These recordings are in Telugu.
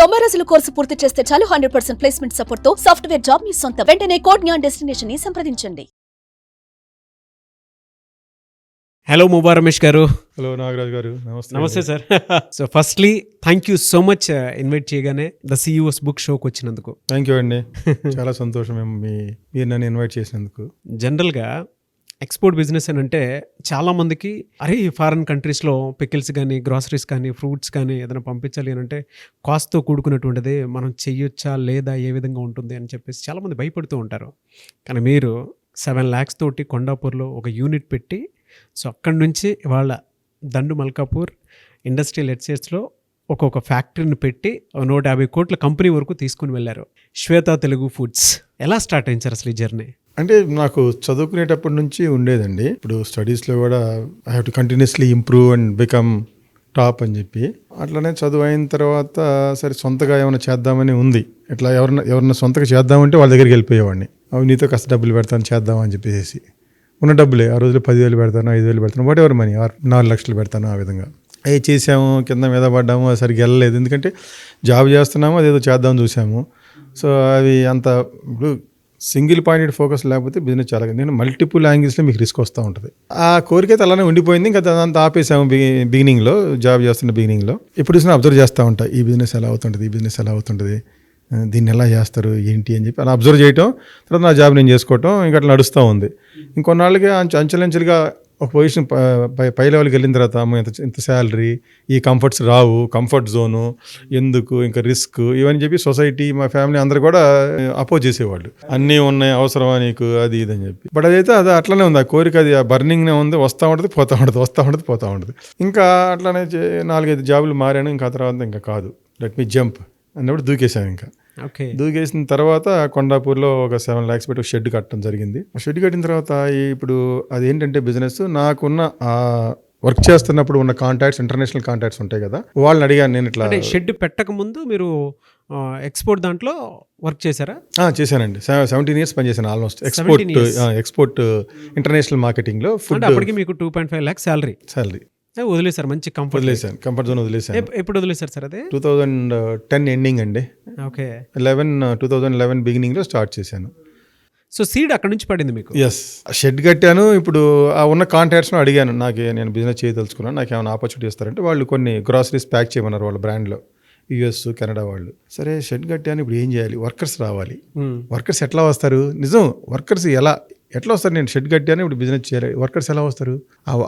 90 రోజుల కోర్సు పూర్తి చేస్తే చాలు 100% ప్లేస్మెంట్ సపోర్ట్ తో సాఫ్ట్వేర్ జాబ్ మీ సొంతం. వెంటనే కోడ్ జ్ఞాన్ డెస్టినేషన్ ని సంప్రదించండి. హలో ముబా రమేష్ గారు. హలో నాగరాజ్ గారు, నమస్తే sir. So firstly thank you so much invite చేయగానే ద సిఇఓస్ బుక్ షోకి వచ్చినందుకు. థ్యాంక్ యూ అండి, చాలా సంతోషం మీరు నన్ను ఇన్వైట్ చేసినందుకు. జనరల్గా ఎక్స్పోర్ట్ బిజినెస్ అని అంటే చాలామందికి అరే ఫారిన్ కంట్రీస్లో పికిల్స్ కానీ గ్రాసరీస్ కానీ ఫ్రూట్స్ కానీ ఏదైనా పంపించాలి అని అంటే కాస్ట్తో కూడుకున్నటువంటిది, మనం చెయ్యొచ్చా లేదా, ఏ విధంగా ఉంటుంది అని చెప్పేసి చాలామంది భయపడుతూ ఉంటారు. కానీ మీరు 7 lakhs తోటి కొండాపూర్లో ఒక యూనిట్ పెట్టి, సో అక్కడి నుంచి ఇవాళ దండు మల్కాపూర్ ఇండస్ట్రియల్ ఎస్టేట్స్లో ఒక్కొక్క ఫ్యాక్టరీని పెట్టి 150 కోట్ల కంపెనీ వరకు తీసుకుని వెళ్ళారు. శ్వేత తెలుగు ఫుడ్స్ ఎలా స్టార్ట్ అయింది సార్ అసలు ఈ జర్నీ? అంటే నాకు చదువుకునేటప్పటి నుంచి ఉండేదండి. ఇప్పుడు స్టడీస్లో కూడా I have to continuously improve and become top అని చెప్పి, అట్లనే చదువు అయిన తర్వాత సరే సొంతగా ఏమైనా చేద్దామని ఉంది. ఇట్లా ఎవరన్నా సొంతగా చేద్దామంటే వాళ్ళ దగ్గరికి వెళ్ళిపోయేవాడిని. అవి నీతో కాస్త డబ్బులు పెడతాను చేద్దామని చెప్పేసి, ఉన్న డబ్బులే ఆ రోజులో 10,000 పెడతాను, 5,000 పెడతాను, వాట్ ఎవర్ మనీ, 4 లక్షలు పెడతాను. ఆ విధంగా అవి చేసాము, కింద మీద పడ్డాము, అది సరిగ్గా వెళ్ళలేదు. ఎందుకంటే జాబ్ చేస్తున్నాము, అదేదో చేద్దామని చూసాము. సో అవి అంత ఇప్పుడు సింగిల్ పాయింటెడ్ ఫోకస్ లేకపోతే బిజినెస్ చాలా, నేను మల్టిపుల్ యాంగిల్స్లో మీకు రిస్క్ వస్తూ ఉంటుంది. ఆ కోరిక అయితే అలానే ఉండిపోయింది. ఇంకా అంతా ఆపేసాము బిగినింగ్లో, జాబ్ చేస్తున్న బిగినింగ్లో. ఇప్పుడు చూసినా అబ్జర్వ్ చేస్తూ ఉంటాయి, ఈ బిజినెస్ ఎలా అవుతుంటుంది, ఈ బిజినెస్ ఎలా అవుతుంటుంది, దీన్ని ఎలా చేస్తారు ఏంటి అని చెప్పి అలా అబ్జర్వ్ చేయటం, తర్వాత నా జాబ్ నేను చేసుకోవటం, ఇంకా అట్లా నడుస్తూ ఉంది. ఇంకొన్నాళ్ళకి అంచెలంచెలుగా ఒక పొజిషన్ పై లెవెల్కి వెళ్ళిన తర్వాత ఇంత శాలరీ, ఈ కంఫర్ట్స్ రావు, కంఫర్ట్ జోను ఎందుకు, ఇంకా రిస్క్, ఇవన్నీ చెప్పి సొసైటీ, మా ఫ్యామిలీ అందరూ కూడా అపోజ్ చేసేవాళ్ళు. అన్నీ ఉన్నాయి, అవసరమా నీకు, అది ఇది అని చెప్పి. బట్ అదైతే అది అట్లనే ఉంది, ఆ కోరిక అది ఆ బర్నింగ్నే ఉంది, వస్తూ ఉంటుంది పోతూ ఉంటుంది, వస్తూ ఉంటుంది పోతూ ఉంటుంది. ఇంకా అట్లనే 4-5 జాబులు మారాను. ఇంకా తర్వాత ఇంకా కాదు, లెట్ మీ జంప్ అన్నప్పుడు దూకేశాను. ఇంకా దూకేసిన తర్వాత కొండాపూర్లో ఒక 7 lakhs పెట్టి ఒక షెడ్ కట్టడం జరిగింది. షెడ్ కట్టిన తర్వాత ఇప్పుడు అది ఏంటంటే బిజినెస్, నాకున్న వర్క్ చేస్తున్నప్పుడు ఉన్న కాంటాక్ట్స్, ఇంటర్నేషనల్ కాంటాక్ట్స్ ఉంటాయి కదా, వాళ్ళని అడిగాను. నేను ఇట్లా షెడ్ పెట్టక ముందు మీరు ఎక్స్పోర్ట్ దాంట్లో వర్క్ చేశారా? చేశానండి, 17 years పనిచేశాను ఆల్మోస్ట్. ఎక్స్పోర్ట్ ఇంటర్నేషనల్ మార్కెటింగ్లో ఫుడ్. అప్పటికి మీకు 2.5 lakhs శాలరీ వదిలేసారు, మంచి కంఫర్ట్ కంఫర్ట్ జోన్ వదిలేసాను. ఎప్పుడు వదిలేసారు సార్ అది? 2010 ఎండింగ్ అండి. ఓకే, 2011 బిగినింగ్లో స్టార్ట్ చేశాను. సో సీడ్ అక్కడ నుంచి పడింది మీకు? ఎస్, షెడ్ కట్టాను. ఇప్పుడు ఆ ఉన్న కాంటాక్ట్స్ను అడిగాను, నేను బిజినెస్ చేయదలుచుకున్నాను, నాకు ఏమైనా ఆపర్చునిటీ ఇస్తారంటే వాళ్ళు కొన్ని గ్రాసరీస్ ప్యాక్ చేయమన్నారు వాళ్ళ బ్రాండ్లో, యుఎస్ కెనడా వాళ్ళు. సరే షెడ్ కట్టాను, ఇప్పుడు ఏం చేయాలి, వర్కర్స్ రావాలి. వర్కర్స్ ఎట్లా వస్తారు, నిజం వర్కర్స్ ఎట్లా వస్తారు? నేను షెడ్ కట్టాను, ఇప్పుడు బిజినెస్ చేయాలి, వర్కర్స్ ఎలా వస్తారు?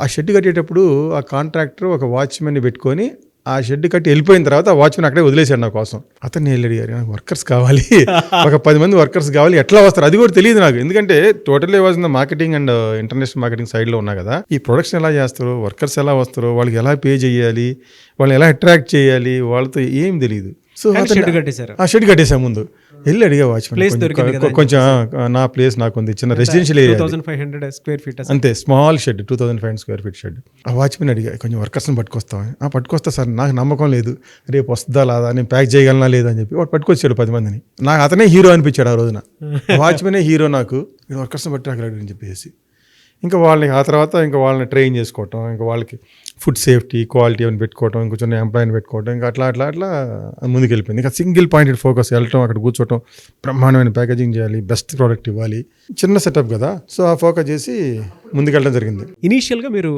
ఆ షెడ్ కట్టేటప్పుడు ఆ కాంట్రాక్టర్ ఒక వాచ్మెన్ని పెట్టుకొని ఆ షెడ్ కట్టి వెళ్ళిపోయిన తర్వాత ఆ వాచ్మెన్ అక్కడే వదిలేశాడు నా కోసం. అతన్ని వెళ్ళి అడిగారు, నాకు వర్కర్స్ కావాలి, ఒక 10 మంది వర్కర్స్ కావాలి, ఎట్లా వస్తారు అది కూడా తెలియదు నాకు. ఎందుకంటే totally was in marketing and international marketing సైడ్లో ఉన్నా కదా. ఈ ప్రొడక్షన్ ఎలా చేస్తారు, వర్కర్స్ ఎలా వస్తారు, వాళ్ళకి ఎలా పే చేయాలి, వాళ్ళని ఎలా అట్రాక్ట్ చేయాలి, వాళ్ళతో ఏం తెలియదు. సో ఆ షెడ్ కట్టేసాము. ముందు వెళ్ళి అడిగా వాచ్మెన్, కొంచెం నా ప్లేస్ నాకు ఉంది, చిన్న రెసిడెన్షియల్ ఏరియా, 2500 square feet అంతే, small shed, 2500 square feet shed. ఆ వాచ్మెన్ అడిగా, కొంచెం వర్కర్స్ని పట్టుకొస్తా సార్, నాకు నమ్మకం లేదు, రేపు వస్తుందా లేదా, నేను ప్యాక్ చేయగలనా లేదా అని చెప్పి వాడు పట్టుకొచ్చాడు 10 మందిని. నాకు అతనే హీరో అనిపించాడు ఆ రోజున, వాచ్మెనే హీరో నాకు, వర్కర్స్ని పట్టుకురాగలడు అని చెప్పేసి. ఇంకా వాళ్ళని ఆ తర్వాత ఇంకా వాళ్ళని ట్రైన్ చేసుకోవటం, ఇంకా వాళ్ళకి ఫుడ్ సేఫ్టీ, క్వాలిటీ అని పెట్టుకోవటం, ఇంకొంచెం ఎంప్లాయీని పెట్టుకోవటం, ఇంకా అట్లా ముందుకు వెళ్ళిపోయింది. ఇంకా సింగిల్ పాయింటెడ్ ఫోకస్, వెళ్ళటం, అక్కడ కూర్చోవటం, బ్రహ్మాండమైన ప్యాకేజింగ్ చేయాలి, బెస్ట్ ప్రోడక్ట్ ఇవ్వాలి, చిన్న సెటప్ కదా. సో ఆ ఫోకస్ చేసి ముందుకెళ్ళడం జరిగింది. ఇనీషియల్గా మీరు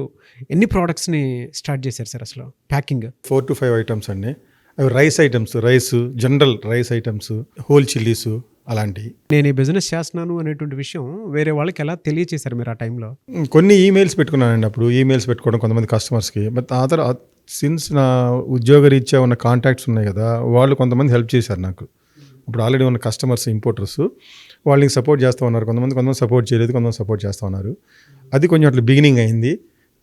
ఎన్ని ప్రోడక్ట్స్ని స్టార్ట్ చేశారు సార్ అసలు ప్యాకింగ్? 4 to 5 ఐటమ్స్ అండి. అవి rice items, general rice items, whole chillies అలాంటివి. నేను ఈ బిజినెస్ చేస్తున్నాను అనేటువంటి విషయం వేరే వాళ్ళకి ఎలా తెలియచేశారు మీరు ఆ టైంలో? కొన్ని ఈమెయిల్స్ పెట్టుకున్నానండి. అప్పుడు ఈమెయిల్స్ పెట్టుకోవడం కొంతమంది కస్టమర్స్కి. బట్ ఆ తర్వాత సిన్స్ నా ఉద్యోగరీత్యా ఉన్న కాంటాక్ట్స్ ఉన్నాయి కదా, వాళ్ళు కొంతమంది హెల్ప్ చేశారు నాకు. ఇప్పుడు ఆల్రెడీ ఉన్న కస్టమర్స్, ఇంపోర్టర్స్, వాళ్ళకి సపోర్ట్ చేస్తూ ఉన్నారు. కొంతమంది సపోర్ట్ చేయలేదు, కొంతమంది సపోర్ట్ చేస్తూ ఉన్నారు. అది కొంచెం అట్లా బిగినింగ్ అయింది.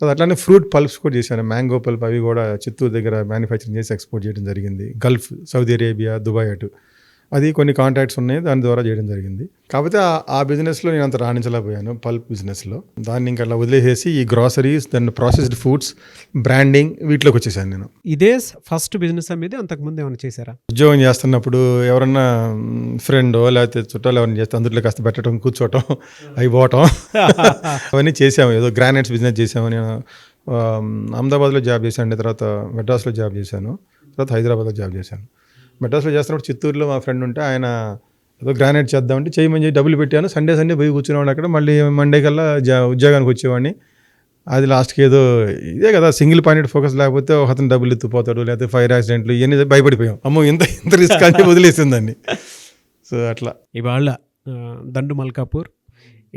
అట్లానే ఫ్రూట్ పల్ప్స్ కూడా చేశాను, మ్యాంగో పల్ప్, అవి కూడా చిత్తూరు దగ్గర మ్యానుఫ్యాక్చరింగ్ చేసి ఎక్స్పోర్ట్ చేయడం జరిగింది. గల్ఫ్, సౌదీ అరేబియా, దుబాయ్ అటు, అది కొన్ని కాంటాక్ట్స్ ఉన్నాయి, దాని ద్వారా చేయడం జరిగింది. కాకపోతే ఆ బిజినెస్లో నేను అంత రాణించలేకపోయాను, పల్ప్ బిజినెస్లో. దాన్ని ఇంకా అలా వదిలేసేసి ఈ గ్రాసరీస్, దాన్ని ప్రాసెస్డ్ ఫుడ్స్, బ్రాండింగ్, వీటిలోకి వచ్చేసాను నేను. ఇదే ఫస్ట్ బిజినెస్ అనేది, అంతకుముందు ఏమైనా చేశారా? ఉద్యోగం చేస్తున్నప్పుడు ఎవరన్నా ఫ్రెండో లేకపోతే చుట్టాలు ఎవరైనా చేస్తే అందులో కాస్త పెట్టడం, కూర్చోవటం, అయిపోవటం అవన్నీ చేసాము. ఏదో గ్రానైట్స్ బిజినెస్ చేసాము. నేను అహ్మదాబాద్లో జాబ్ చేశాను, తర్వాత మెడ్రాస్లో జాబ్ చేశాను, తర్వాత హైదరాబాద్లో జాబ్ చేశాను. మెడ్రాస్లో చేస్తున్నప్పుడు చిత్తూరులో మా ఫ్రెండ్ ఉంటే ఆయన ఏదో గ్రానైట్ చేద్దామంటే చేయమని చెప్పి డబ్బులు పెట్టాను. సండే పోయి కూర్చునేవాడిని అక్కడ. మళ్ళీ మండే కల్లా ఉద్యోగానికి వచ్చేవాడిని. అది లాస్ట్కి ఏదో ఇదే కదా, సింగిల్ పాయింటెడ్ ఫోకస్ లేకపోతే ఒక అతను డబ్బులు ఎత్తుపోతాడు, లేకపోతే ఫైర్ యాక్సిడెంట్లు ఇవన్నీ భయపడిపోయాం. అమ్మో ఇంత రిస్క్ అని వదిలేసిందండి. సో అట్లా ఇవాళ దండు మల్కాపూర్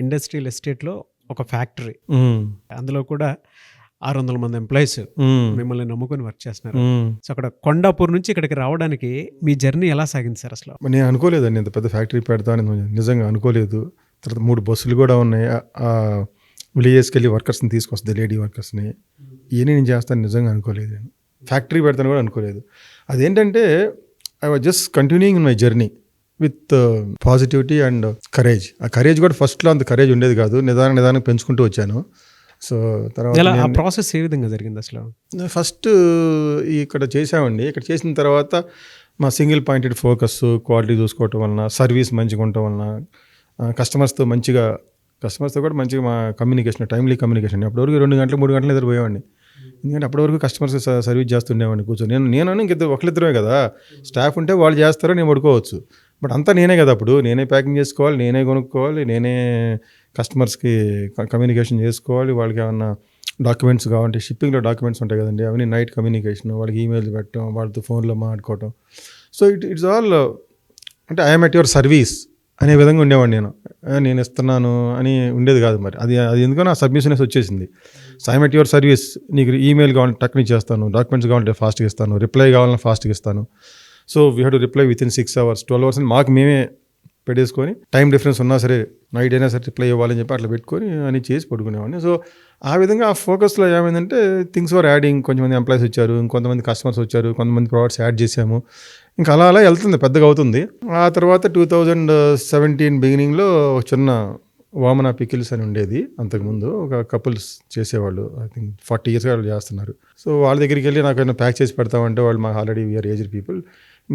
ఇండస్ట్రియల్ ఎస్టేట్లో ఒక ఫ్యాక్టరీ, అందులో కూడా 600 మంది ఎంప్లాయీస్ మిమ్మల్ని నమ్ముకొని వర్క్ చేస్తున్నారు. సో అక్కడ కొండాపూర్ నుంచి ఇక్కడికి రావడానికి మీ జర్నీ ఎలా సాగింది సార్ అసలు? నేను అనుకోలేదండి ఇంత పెద్ద ఫ్యాక్టరీ పెడతానని, నిజంగా అనుకోలేదు. తర్వాత 3 బస్సులు కూడా ఉన్నాయి. విలేజెస్కి వెళ్ళి వర్కర్స్ని తీసుకొస్తుంది, లేడీ వర్కర్స్ని. ఇవన్నీ నేను చేస్తాను నిజంగా అనుకోలేదు. నేను ఫ్యాక్టరీ పెడతాను కూడా అనుకోలేదు. అదేంటంటే I was just continuing in my journey with positivity and courage. ఆ కరేజ్ కూడా ఫస్ట్లో అంత కరేజ్ ఉండేది కాదు, నిదానంగా పెంచుకుంటూ వచ్చాను. సో తర్వాత ఆ ప్రాసెస్ ఏ విధంగా జరిగింది అసలు? ఫస్ట్ ఇక్కడ చేసామండి. ఇక్కడ చేసిన తర్వాత మా సింగిల్ పాయింటెడ్ ఫోకస్, క్వాలిటీ చూసుకోవటం వలన, సర్వీస్ మంచిగా ఉండటం వలన, కస్టమర్స్తో కూడా మంచిగా మా కమ్యూనికేషన్, టైమ్లీ కమ్యూనికేషన్. అప్పటివరకు 2 గంటలు 3 గంటలు నిద్రపోయేవాడిని. ఎందుకంటే అప్పటివరకు కస్టమర్స్ సర్వీస్ చేస్తుండేవాడిని కూర్చొని. నేను ఇంకిద్దరు ఒకరిద్దరే కదా, స్టాఫ్ ఉంటే వాళ్ళు చేస్తారో నేను పడుకోవచ్చు. బట్ అంతా నేనే కదా, అప్పుడు నేనే ప్యాకింగ్ చేసుకోవాలి, నేనే కొనుక్కోవాలి, నేనే కస్టమర్స్కి కమ్యూనికేషన్ చేసుకోవాలి. వాళ్ళకి ఏమన్నా డాక్యుమెంట్స్ కావాలంటే, షిప్పింగ్లో డాక్యుమెంట్స్ ఉంటాయి కదండి, అవన్నీ నైట్ కమ్యూనికేషన్, వాళ్ళకి ఈమెయిల్ పెట్టడం, వాళ్ళతో ఫోన్లో మాట్లాడుకోవటం. సో ఇట్స్ ఆల్ అంటే ఐఎమ్ ఎట్ యువర్ సర్వీస్ అనే విధంగా ఉండేవాడిని. నేను ఇస్తున్నాను అని ఉండేది కాదు. మరి అది ఎందుకో నా సబ్మిషనెస్ వచ్చేసింది. So I'm at your service, నీకు ఈమెయిల్ కావాలంటే టక్ని చేస్తాను, డాక్యుమెంట్స్ కావాలంటే ఫాస్ట్గా ఇస్తాను, రిప్లై కావాలన్నా ఫాస్ట్గా ఇస్తాను. So we have to reply with in 6 hours 12 hours అని మాకు మేమే పెట్టేసుకొని, టైం డిఫరెన్స్ ఉన్నా సరే నైట్ అయినా సరే రిప్లై ఇవ్వాలని చెప్పి అట్లా పెట్టుకొని అని చేసి పడుకునేవాడిని. సో ఆ విధంగా ఆ ఫోకస్లో ఏమైందంటే థింగ్స్ వర్ యాడింగ్. కొంతమంది ఎంప్లాయీస్ వచ్చారు, ఇంకొంతమంది కస్టమర్స్ వచ్చారు, కొంతమంది ప్రోడక్ట్స్ యాడ్ చేసాము. ఇంకా అలా వెళ్తుంది, పెద్దగా అవుతుంది. ఆ తర్వాత 2017 బిగినింగ్లో ఒక చిన్న వామన పికిల్స్ అని ఉండేది. అంతకుముందు ఒక కపుల్స్ చేసేవాళ్ళు, ఐ థింక్ 40 years వాళ్ళు చేస్తున్నారు. సో వాళ్ళ దగ్గరికి వెళ్ళి నాకు ఏమైనా ప్యాక్ చేసి పెడతామంటే, వాళ్ళు మాకు ఆల్రెడీ వీఆర్ ఏజ్డ్ పీపుల్,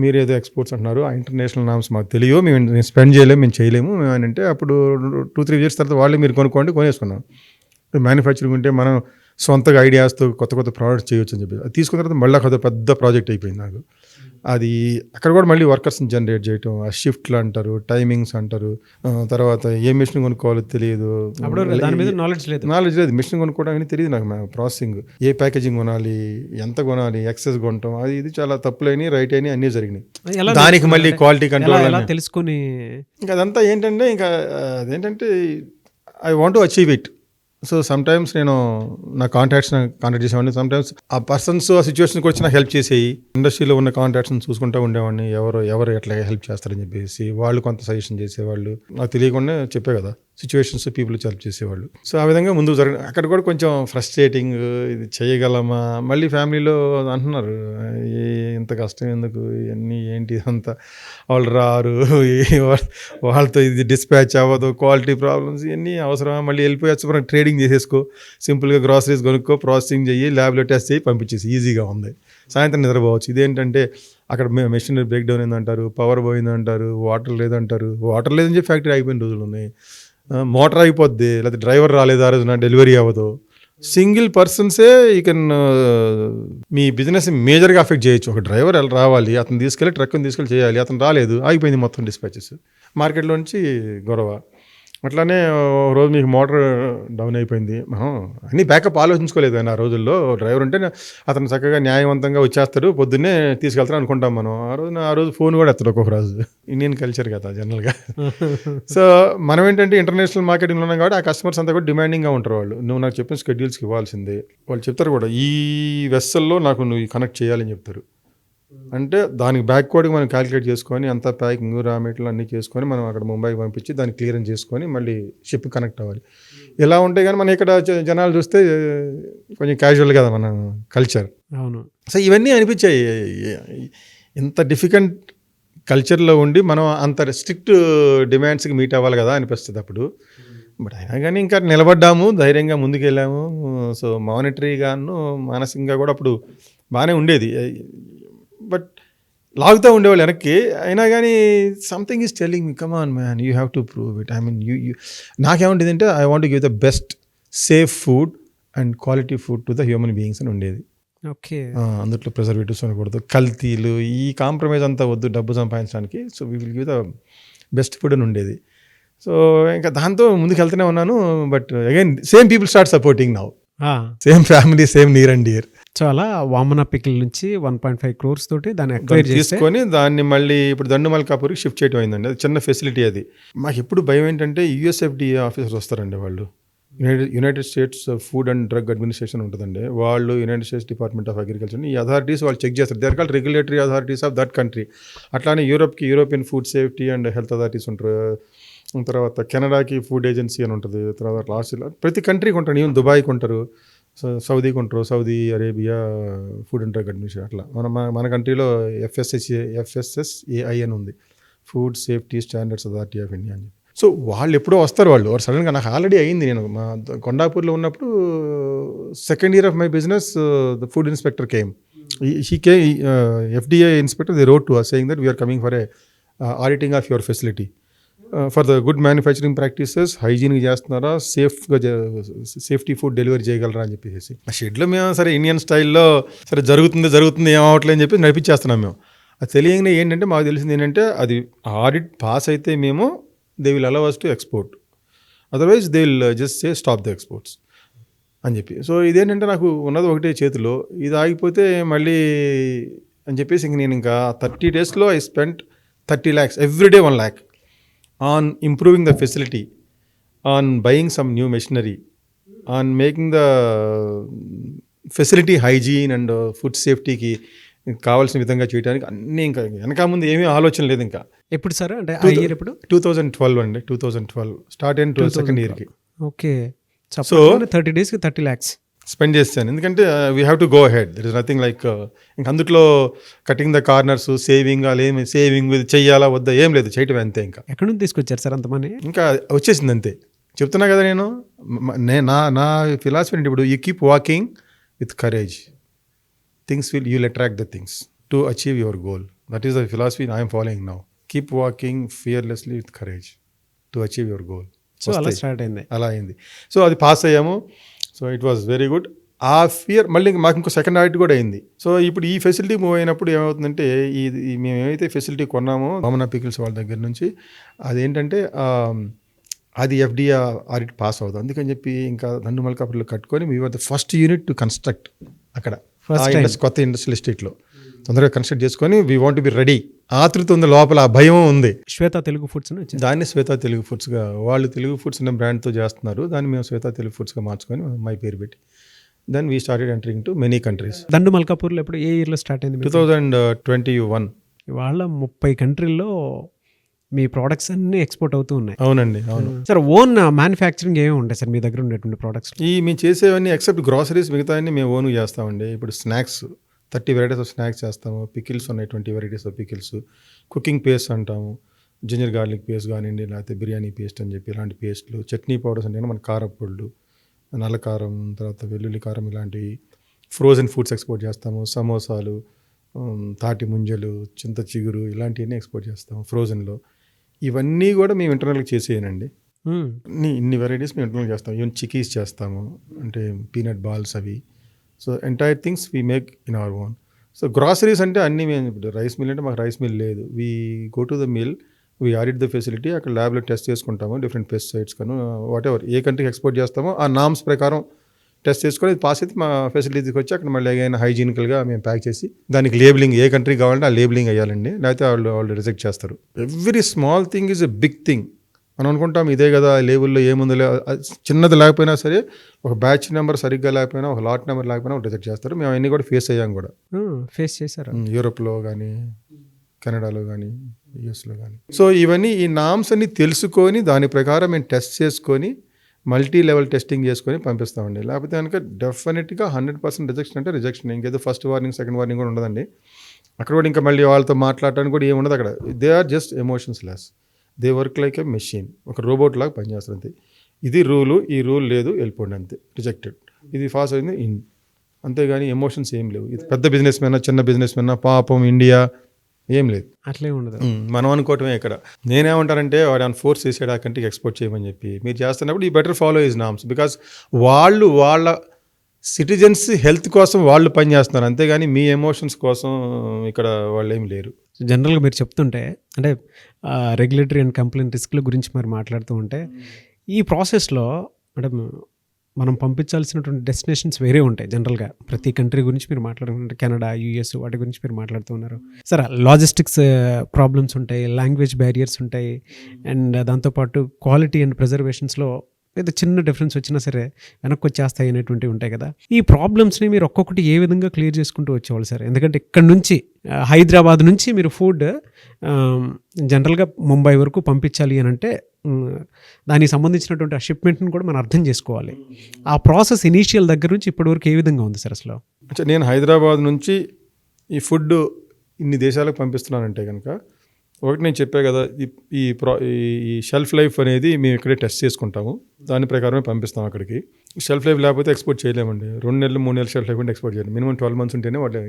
మీరు ఏదో ఎక్స్పోర్ట్స్ అంటున్నారు, ఆ ఇంటర్నేషనల్ నామ్స్ మాకు తెలియవు, మేము స్పెండ్ చేయలేము, మేము చేయలేము అని అంటే, అప్పుడు 2-3 years తర్వాత వాళ్ళే మీరు కొనేసుకున్నాం. మ్యానుఫ్యాక్చరింగ్ ఉంటే మనం సొంతగా ఐడియాస్తో కొత్త ప్రోడక్ట్స్ చేయొచ్చు అని చెప్పి అది తీసుకున్న తర్వాత మళ్ళీ ఒక పెద్ద ప్రాజెక్ట్ అయిపోయింది నాకు. అది అక్కడ కూడా మళ్ళీ వర్కర్స్ని జనరేట్ చేయటం, ఆ షిఫ్ట్లు అంటారు, టైమింగ్స్ అంటారు, తర్వాత ఏ మిషన్ కొనుక్కోవాలో తెలియదు, నాలెడ్జ్ లేదు. మిషన్ కొనుక్కోవడానికి తెలియదు నాకు, ప్రాసెసింగ్, ఏ ప్యాకేజింగ్ కొనాలి, ఎంత కొనాలి, ఎక్సెస్ కొనటం, ఇది చాలా తప్పులైనవి, రైట్ అయినాయి, అన్నీ జరిగినాయి. దానికి మళ్ళీ క్వాలిటీ కంట్రోల్ తెలుసుకొని ఇంకా అదంతా ఏంటంటే, ఇంకా అదేంటంటే I want to achieve it. So sometimes నేను నా కాంటాక్ట్ చేసేవాడిని. సమ్టైమ్స్ ఆ పర్సన్స్ ఆ సిచ్యువేషన్కి వచ్చి నాకు హెల్ప్ చేసేవి. ఇండస్ట్రీలో ఉన్న కాంటాక్ట్స్ని చూసుకుంటూ ఉండేవాడిని, ఎవరు ఎట్లా హెల్ప్ చేస్తారని చెప్పేసి వాళ్ళు కొంత సజెషన్ చేసేవాళ్ళు. నాకు తెలియకుండా చెప్పే కదా సిచ్యువేషన్స్, పీపుల్ హెల్ప్ చేసేవాళ్ళు. సో ఆ విధంగా ముందుకు జరిగింది. అక్కడ కూడా కొంచెం ఫ్రస్ట్రేటింగ్, ఇది చేయగలమా, మళ్ళీ ఫ్యామిలీలో అంటున్నారు ఇంత కష్టం ఎందుకు, ఇవన్నీ ఏంటి అంతా, వాళ్ళు రారు, వాళ్ళతో ఇది డిస్పాచ్ అవ్వదు, క్వాలిటీ ప్రాబ్లమ్స్, ఇవన్నీ అవసరమా, మళ్ళీ వెళ్ళిపోయచ్చు, మనం ట్రేడింగ్ చేసేసుకో, సింపుల్గా గ్రాసరీస్ కొనుక్కో, ప్రాసెసింగ్ చెయ్యి, ల్యాబ్లో టెస్ట్ చేయి, పంపించేసి ఈజీగా ఉంది, సాయంత్రం నిద్రపోవచ్చు. ఇదేంటంటే అక్కడ మెషినరీ బ్రేక్ డౌన్ అయిందంటారు, పవర్ పోయిందంటారు, వాటర్ లేదంటారు. వాటర్ లేదని చెప్పి ఫ్యాక్టరీ అయిపోయిన రోజులు ఉన్నాయి. మోటార్ అయిపోద్ది, లేకపోతే డ్రైవర్ రాలేదు, ఆ రోజున డెలివరీ అవ్వదు. సింగిల్ పర్సన్సే ఈ కెన్ మీ బిజినెస్ మేజర్గా అఫెక్ట్ చేయొచ్చు. ఒక డ్రైవర్ రావాలి, అతను తీసుకెళ్ళి ట్రక్ని తీసుకెళ్ళి చేయాలి, అతను రాలేదు, ఆగిపోయింది మొత్తం డిస్పాచెస్, మార్కెట్లో నుంచి గొడవ. అట్లానే రోజు మీకు మోటార్ డౌన్ అయిపోయింది, మనం అన్నీ బ్యాకప్ ఆలోచించుకోలేదు. కానీ ఆ రోజుల్లో డ్రైవర్ ఉంటే అతను చక్కగా న్యాయవంతంగా వచ్చేస్తాడు, పొద్దున్నే తీసుకెళ్తాడు అనుకుంటాం మనం. ఆ రోజు ఫోన్ కూడా ఎత్తాడు ఒక్కొక్క రోజు. ఇండియన్ కల్చర్ కదా జనరల్గా. సో మనం ఏంటంటే ఇంటర్నేషనల్ మార్కెటింగ్లో ఉన్నాం కాబట్టి ఆ కస్టమర్స్ అంతా కూడా డిమాండింగ్గా ఉంటారు. వాళ్ళు నువ్వు నాకు చెప్పిన షెడ్యూల్స్కి ఇవ్వాల్సిందే. వాళ్ళు చెప్తారు కూడా, ఈ వెస్సల్లో నాకు నువ్వు కనెక్ట్ చేయాలని చెప్తారు. అంటే దానికి బ్యాక్వర్డ్గా మనం క్యాలిక్యులేట్ చేసుకొని అంతా ప్యాకింగ్, రా మెటీరియల్ అన్నీ చేసుకొని మనం అక్కడ ముంబైకి పంపించి దాన్ని క్లియరెన్స్ చేసుకొని మళ్ళీ షిప్ కనెక్ట్ అవ్వాలి. ఇలా ఉంటే కానీ మనం ఇక్కడ జనాలు చూస్తే కొంచెం క్యాజువల్ కదా మన కల్చర్. అవును. సో ఇవన్నీ అనిపించాయి, ఇంత డిఫికల్ట్ కల్చర్లో ఉండి మనం అంత స్ట్రిక్ట్ డిమాండ్స్కి మీట్ అవ్వాలి కదా అనిపిస్తుంది అప్పుడు. బట్ అయినా కానీ ఇంకా నిలబడ్డాము, ధైర్యంగా ముందుకెళ్ళాము. సో మానిటరీగాను మానసికంగా కూడా అప్పుడు బాగానే ఉండేది. బట్ లాగుతూ ఉండేవాళ్ళు వెనక్కి. అయినా కానీ something is telling me, come on man, you have to prove it. I mean you నాకేముంటుంది అంటే I want to give the best safe food and quality food to the human beings అని ఉండేది. ఓకే. అందుట్లో ప్రిజర్వేటివ్స్ ఉండకూడదు, కల్తీలు, ఈ కాంప్రమైజ్ అంతా వద్దు డబ్బు సంపాదించడానికి. So we will give the best food అని ఉండేది. సో ఇంకా దాంతో ముందుకు వెళ్తూనే ఉన్నాను. But again same people start supporting now, same family, same near and dear. So అలా వామన పికిల్ నుంచి 1.5 crores తోటి దాన్ని అక్వైర్ చేస్తే తీసుకొని దాన్ని మళ్ళీ ఇప్పుడు దండు మల్కాపూర్కి షిఫ్ట్ చేయడం అయిందండి. అది చిన్న ఫెసిలిటీ. అది మాకు ఎప్పుడు భయం ఏంటంటే యుఎస్ఎఫ్డిఏ ఆఫీసర్స్ వస్తారండి. వాళ్ళు United States food and drug administration ఉంటుందండి. వాళ్ళు United States department of agriculture, ఈ అథారిటీస్ వాళ్ళు చెక్ చేస్తారు. They are called regulatory authorities of that country. అట్లానే European food safety and health authorities ఉంటారు. తర్వాత కెనడాకి ఫుడ్ ఏజెన్సీ అని ఉంటుంది. తర్వాత లాస్ట్ ప్రతి కంట్రీకి ఉంటారు. ఈవెన్ దుబాయ్కి ఉంటారు, సౌదీకి ఉంటారు, Saudi Arabia food and drug administration. అట్లా మన కంట్రీలో FSSAI అని ఉంది, food safety standards authority of India అని. సో వాళ్ళు ఎప్పుడో వస్తారు. వాళ్ళు సడన్గా నాకు ఆల్రెడీ అయింది. నేను మా కొండాపూర్లో ఉన్నప్పుడు second year of my business the food inspector came. FDA inspector they wrote to us saying that we are coming for a auditing of your facility for the good manufacturing practices, హైజీన్గా చేస్తున్నారా, సేఫ్టీ ఫుడ్ డెలివరీ చేయగలరా అని చెప్పేసి. ఆ షెడ్లో మేము సరే ఇండియన్ స్టైల్లో సరే జరుగుతుంది ఏమవట్లేదు అని చెప్పి నడిపించేస్తున్నాం మేము. అది తెలియగానే ఏంటంటే మాకు తెలిసింది ఏంటంటే అది ఆడిట్ పాస్ అయితే మేము they will allow us to export, otherwise they will just say stop the exports అని చెప్పి. సో ఇదేంటంటే నాకు ఉన్నది ఒకటే చేతిలో, ఇది ఆగిపోతే మళ్ళీ అని చెప్పేసి ఇంక నేను ఇంకా 30 daysలో I spent 30 lakhs every day 1 lakh on improving the facility, on buying some new machinery, on making the facility hygiene and food safety కి కావాల్సిన విధంగా చేయడానికి అన్నీ. ఇంకా వెనక ముందు ఏమీ ఆలోచన లేదు. ఇంకా ఎప్పుడు సార్ అంటే ఆ ఇయర్ ఎప్పుడు? 2012 అండి. 2012 స్టార్ట్ అయిన సెకండ్ ఇయర్కి. ఓకే. సో 30 daysకి 30 lakhs స్పెండ్ చేస్తాను. ఎందుకంటే we have to go head, that is nothing like ఇంక అందులో కటింగ్ ద కార్నర్స్, సేవింగ్ ఏమి సేవింగ్ చెయ్యాలా వద్దా ఏం లేదు, చేయటం అంతే. ఇంకా ఎక్కడి నుంచి తీసుకొచ్చారు సార్ అంత మనీ? ఇంకా వచ్చేసింది అంతే. చెప్తున్నా కదా నేను నా ఫిలాసఫీ అంటే ఇప్పుడు you keep walking with courage, things will you will attract the things to achieve your goal. That is the philosophy I'm following now. Keep walking fearlessly with courage to achieve your goal. So అలా స్టార్ట్ అయింది. అలా అయింది. సో అది పాస్ అయ్యాము. So it was very good. ఆ ఫియర్ మళ్ళీ మాకు ఇంకో సెకండ్ ఆడిట్ కూడా అయింది. సో ఇప్పుడు ఈ ఫెసిలిటీ మూవ్ అయినప్పుడు ఏమవుతుందంటే మేము ఏమైతే ఫెసిలిటీ కొన్నామో వామన పికిల్స్ వాళ్ళ దగ్గర నుంచి, అదేంటంటే అది FDA ఆడిట్ పాస్ అవుతుంది. అందుకని చెప్పి ఇంకా దండు మల్కాపూర్లో కట్టుకొని we were the first unit to construct అక్కడ కొత్త ఇండస్ట్రియల్ ఎస్టేట్లో తొందరగా కన్స్ట్రక్ట్ చేసుకొని వీ వాంట్ బి రెడీ. ఆతృత ఉంది లోపల, ఆ భయం ఉంది. శ్వేత తెలుగు ఫుడ్స్ దాన్ని శ్వేత తెలుగు ఫుడ్స్గా, వాళ్ళు తెలుగు ఫుడ్స్ అనే బ్రాండ్తో చేస్తున్నారు. దాన్ని మేము శ్వేత తెలుగు ఫుడ్స్గా మార్చుకొని మై పేరు పెట్టి then we started entering to many countries. దండు మల్కాపూర్లో ఎప్పుడు ఏ ఇయర్లో స్టార్ట్ అయింది? 2021. ఇవాళ 30 కంట్రీల్లో మీ ప్రోడక్ట్స్ అన్ని ఎక్స్పోర్ట్ అవుతూ ఉన్నాయి. అవునండి, అవును సార్. ఓన్ మ్యానుఫ్యాక్చరింగ్ ఏమి ఉంటాయి సార్ మీ దగ్గర ఉండేటువంటి ప్రోడక్ట్స్? మేము చేసేవన్నీ ఎక్సెప్ట్ గ్రాసరీస్, మిగతా అన్ని మేము ఓన్గా చేస్తామండి. ఇప్పుడు స్నాక్స్ 30 varieties ఆఫ్ స్నాక్స్ చేస్తాము. పికిల్స్ ఉన్నాయి 20 varieties of pickles. Cooking paste అంటాము, జింజర్ గార్లిక్ పేస్ట్ కానివ్వండి, లేకపోతే బిర్యానీ పేస్ట్ అని చెప్పి ఇలాంటి పేస్ట్లు. చట్నీ పౌడర్స్ అంటే మన కారపొళ్ళు, నల్ల కారం, తర్వాత వెల్లుల్లి కారం, ఇలాంటివి. ఫ్రోజన్ ఫుడ్స్ ఎక్స్పోర్ట్ చేస్తాము. సమోసాలు, తాటి ముంజలు, చింత చిగురు, ఇలాంటివన్నీ ఎక్స్పోర్ట్ చేస్తాము ఫ్రోజన్లో. ఇవన్నీ కూడా మేము ఇంటర్నల్గా చేసేయనండి. ఇన్ని వెరైటీస్ మేము ఇంటర్నల్ చేస్తాము. ఈవెన్ చిక్కీస్ చేస్తాము, అంటే పీనట్ బాల్స్ అవి. So entire things we make in our own. So groceries అంటే అన్నీ మేము, ఇప్పుడు రైస్ మిల్ అంటే మాకు రైస్ మిల్ లేదు. We go to the mill, we audit the facility, అక్కడ ల్యాబ్లో టెస్ట్ చేసుకుంటాము డిఫరెంట్ పెస్టిసైడ్స్ కను వాట్ ఎవర్ ఏ కంట్రీకి ఎక్స్పోర్ట్ చేస్తామో ఆ నామ్స్ ప్రకారం టెస్ట్ చేసుకొని ఇది పాస్ అయితే మా ఫెసిలిటీ తీసుకొచ్చి అక్కడ మళ్ళీ ఏదైనా హైజీనికల్గా మేము ప్యాక్ చేసి దానికి లేబులింగ్ ఏ కంట్రీ కావాలంటే ఆ లేబులింగ్ వేయాలండి, లేకపోతే వాళ్ళు రిజెక్ట్ చేస్తారు. Every small thing is a big thing. మనం అనుకుంటాం ఇదే కదా లేబుల్లో ఏముందో, చిన్నది లేకపోయినా సరే, ఒక బ్యాచ్ నెంబర్ సరిగ్గా లేకపోయినా, ఒక లాట్ నెంబర్ లేకపోయినా రిజెక్ట్ చేస్తారు. మేము అవన్నీ కూడా ఫేస్ అయ్యాం కూడా. ఫేస్ చేశారు యూరోప్లో కానీ, కెనడాలో కానీ, యూఎస్లో కానీ. సో ఇవన్నీ ఈ నామ్స్ అన్ని తెలుసుకొని దాని ప్రకారం మేము టెస్ట్ చేసుకొని మల్టీ లెవెల్ టెస్టింగ్ చేసుకొని పంపిస్తామండి. లేకపోతే కనుక డెఫినెట్గా 100% రిజెక్షన్ అంటే రిజెక్షన్. ఇంకేదో ఫస్ట్ వార్నింగ్ సెకండ్ వార్నింగ్ కూడా ఉండదండి. అక్కడ కూడా ఇంకా మళ్ళీ వాళ్ళతో మాట్లాడటానికి కూడా ఏముండదు అక్కడ. They are just emotions less. They work like a machine, ఒక రోబోట్ లాగా పనిచేస్తారు అంతే. ఇది రూలు, ఈ రూల్ లేదు, వెళ్ళిపోండి అంతే, రిజెక్టెడ్. ఇది ఫాస్ట్ అయింది ఇన్, అంతేగాని ఎమోషన్స్ ఏం లేవు. ఇది పెద్ద బిజినెస్ మెన్నా, చిన్న బిజినెస్ మెన్నా, పాపం ఇండియా ఏం లేదు, అట్లే ఉండదు. మనం అనుకోవటమే ఇక్కడ. నేనేమంటానంటే వాడు అని ఫోర్స్ చేసాడు ఆ కంట్రీకి ఎక్స్పోర్ట్ చేయమని చెప్పి. మీరు చేస్తున్నప్పుడు ఈ better follow his norms, because వాళ్ళు వాళ్ళ సిటిజన్స్ హెల్త్ కోసం వాళ్ళు పనిచేస్తున్నారు, అంతేగాని మీ ఎమోషన్స్ కోసం ఇక్కడ వాళ్ళు ఏమి లేరు. జనరల్గా మీరు చెప్తుంటే అంటే రెగ్యులేటరీ అండ్ కంప్లైంట్ రిస్క్ల గురించి మరి మాట్లాడుతూ ఉంటే ఈ ప్రాసెస్లో అంటే మనం పంపించాల్సినటువంటి డెస్టినేషన్స్ వేరే ఉంటాయి. జనరల్గా ప్రతి కంట్రీ గురించి మీరు మాట్లాడుకుంటే కెనడా, యూఎస్ వాటి గురించి మీరు మాట్లాడుతూ ఉన్నారు. సరే, లాజిస్టిక్స్ ప్రాబ్లమ్స్ ఉంటాయి, లాంగ్వేజ్ బ్యారియర్స్ ఉంటాయి, అండ్ దాంతోపాటు క్వాలిటీ అండ్ ప్రిజర్వేషన్స్లో ఏదో చిన్న డిఫరెన్స్ వచ్చినా సరే వెనక్కి వచ్చేస్తాయి అనేటువంటివి ఉంటాయి కదా. ఈ ప్రాబ్లమ్స్ని మీరు ఒక్కొక్కటి ఏ విధంగా క్లియర్ చేసుకుంటూ వచ్చేవాళ్ళు సార్? ఎందుకంటే ఇక్కడ నుంచి హైదరాబాద్ నుంచి మీరు ఫుడ్ జనరల్గా ముంబై వరకు పంపించాలి అని అంటే దానికి సంబంధించినటువంటి ఆ షిప్మెంట్ని కూడా మనం అర్థం చేసుకోవాలి. ఆ ప్రాసెస్ ఇనీషియల్ దగ్గర నుంచి ఇప్పటి వరకు ఏ విధంగా ఉంది సార్ అసలు? నేను హైదరాబాద్ నుంచి ఈ ఫుడ్ ఇన్ని దేశాలకు పంపిస్తున్నానంటే కనుక, ఒకటి నేను చెప్పే కదా, ఈ షెల్ఫ్ లైఫ్ అనేది మేము ఇక్కడే టెస్ట్ చేసుకుంటాము, దాని ప్రకారమే పంపిస్తాం అక్కడికి. షెల్ఫ్ లైఫ్ లేకపోతే ఎక్స్పోర్ట్ చేయలేమండి. 2 నెలలు 3 నెలలు షెల్ఫ్ లైఫ్ ఉంటే ఎక్స్పోర్ట్ చేయాలి. మినిమం 12 months ఉంటేనే వాళ్ళు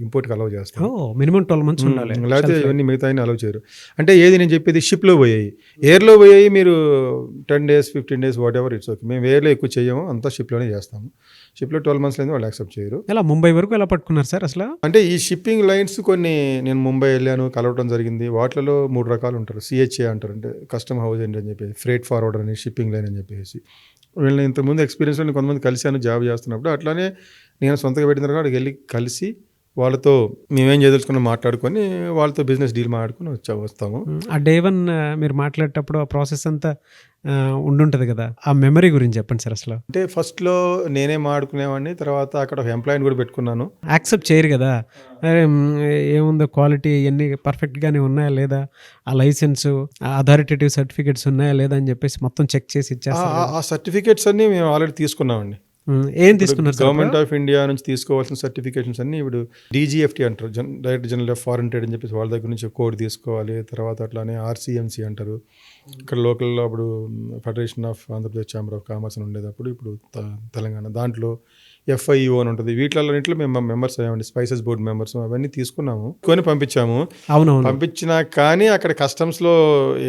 ఇంపోర్ట్కి అలౌ చేస్తాం. మినిమం 12 months ఉండాలి, లేకపోతే ఇవన్నీ మిగతా అలౌ చేయరు. అంటే ఏది నేను చెప్పేది, షిప్లో పోయాయి, ఎయిర్లో పోయాయి మీరు 10 days 15 days what ever it's okay. మేము ఎయిర్లో ఎక్కువ చేయము, అంతా షిప్లోనే చేస్తాము. షిప్లో 12 months లేదు వాళ్ళు యాక్సెప్ట్ చేయరు. ఎలా ముంబై వరకు ఎలా పట్టుకున్నారు సార్ అసలు? అంటే ఈ షిప్పింగ్ లైన్స్ కొన్ని నేను ముంబై వెళ్ళాను, కలవడం జరిగింది. వాటిలో 3 రకాలు ఉంటారు. CHA అంటారు, అంటే కస్టమ్ హౌస్ ఏంటి అని చెప్పేసి, ఫ్రేట్ ఫార్వర్డర్ అని, షిప్పింగ్ లైన్ అని చెప్పేసి. వీళ్ళని ఇంతకుముందు ఎక్స్పీరియన్స్లో నేను కొంతమంది కలిశాను జాబ్ చేస్తున్నప్పుడు. అట్లానే నేను సొంతగా పెట్టిన తర్వాత అక్కడికి వెళ్ళి కలిసి వాళ్ళతో మేమేం చేయదలుచుకున్నా మాట్లాడుకొని వాళ్ళతో బిజినెస్ డీల్ మాట్లాడుకొని వస్తాము. ఆ డే 1 మీరు మాట్లాడేటప్పుడు ఆ ప్రాసెస్ అంతా ఉండుంటుంది కదా, ఆ మెమరీ గురించి చెప్పండి సార్ అసలు. అంటే ఫస్ట్లో నేనే మాట్లాడుకునేవాడిని, తర్వాత అక్కడ ఒక ఎంప్లాయీని కూడా పెట్టుకున్నాను. యాక్సెప్ట్ చేయరు కదా, ఏముందో క్వాలిటీ ఇవన్నీ పర్ఫెక్ట్గానే ఉన్నాయా లేదా, ఆ లైసెన్స్ అథారిటేటివ్ సర్టిఫికేట్స్ ఉన్నాయా లేదా అని చెప్పేసి మొత్తం చెక్ చేసి ఇచ్చేస్తారు. ఆ సర్టిఫికేట్స్ అన్ని మేము ఆల్రెడీ తీసుకున్నామండి. ఏం తీసుకున్నారు? గవర్నమెంట్ ఆఫ్ ఇండియా నుంచి తీసుకోవాల్సిన సర్టిఫికేషన్స్ అన్ని ఇప్పుడు DGFT అంటారు, director general of foreign trade అని చెప్పేసి వాళ్ళ దగ్గర నుంచి కోడ్ తీసుకోవాలి. తర్వాత అట్లానే RCMC అంటారు, ఇక్కడ లోకల్లో అప్పుడు federation of Andhra Pradesh chamber of commerce అని ఉండేది అప్పుడు, ఇప్పుడు తెలంగాణ. దాంట్లో FIO అని ఉంటుంది. వీటిలో మేము మెంబర్స్ అయ్యామండి, స్పైసెస్ బోర్డ్ మెంబర్స్. అవన్నీ తీసుకున్నాము, కొని పంపించాము. అవునవును. పంపించినా కానీ అక్కడ కస్టమ్స్లో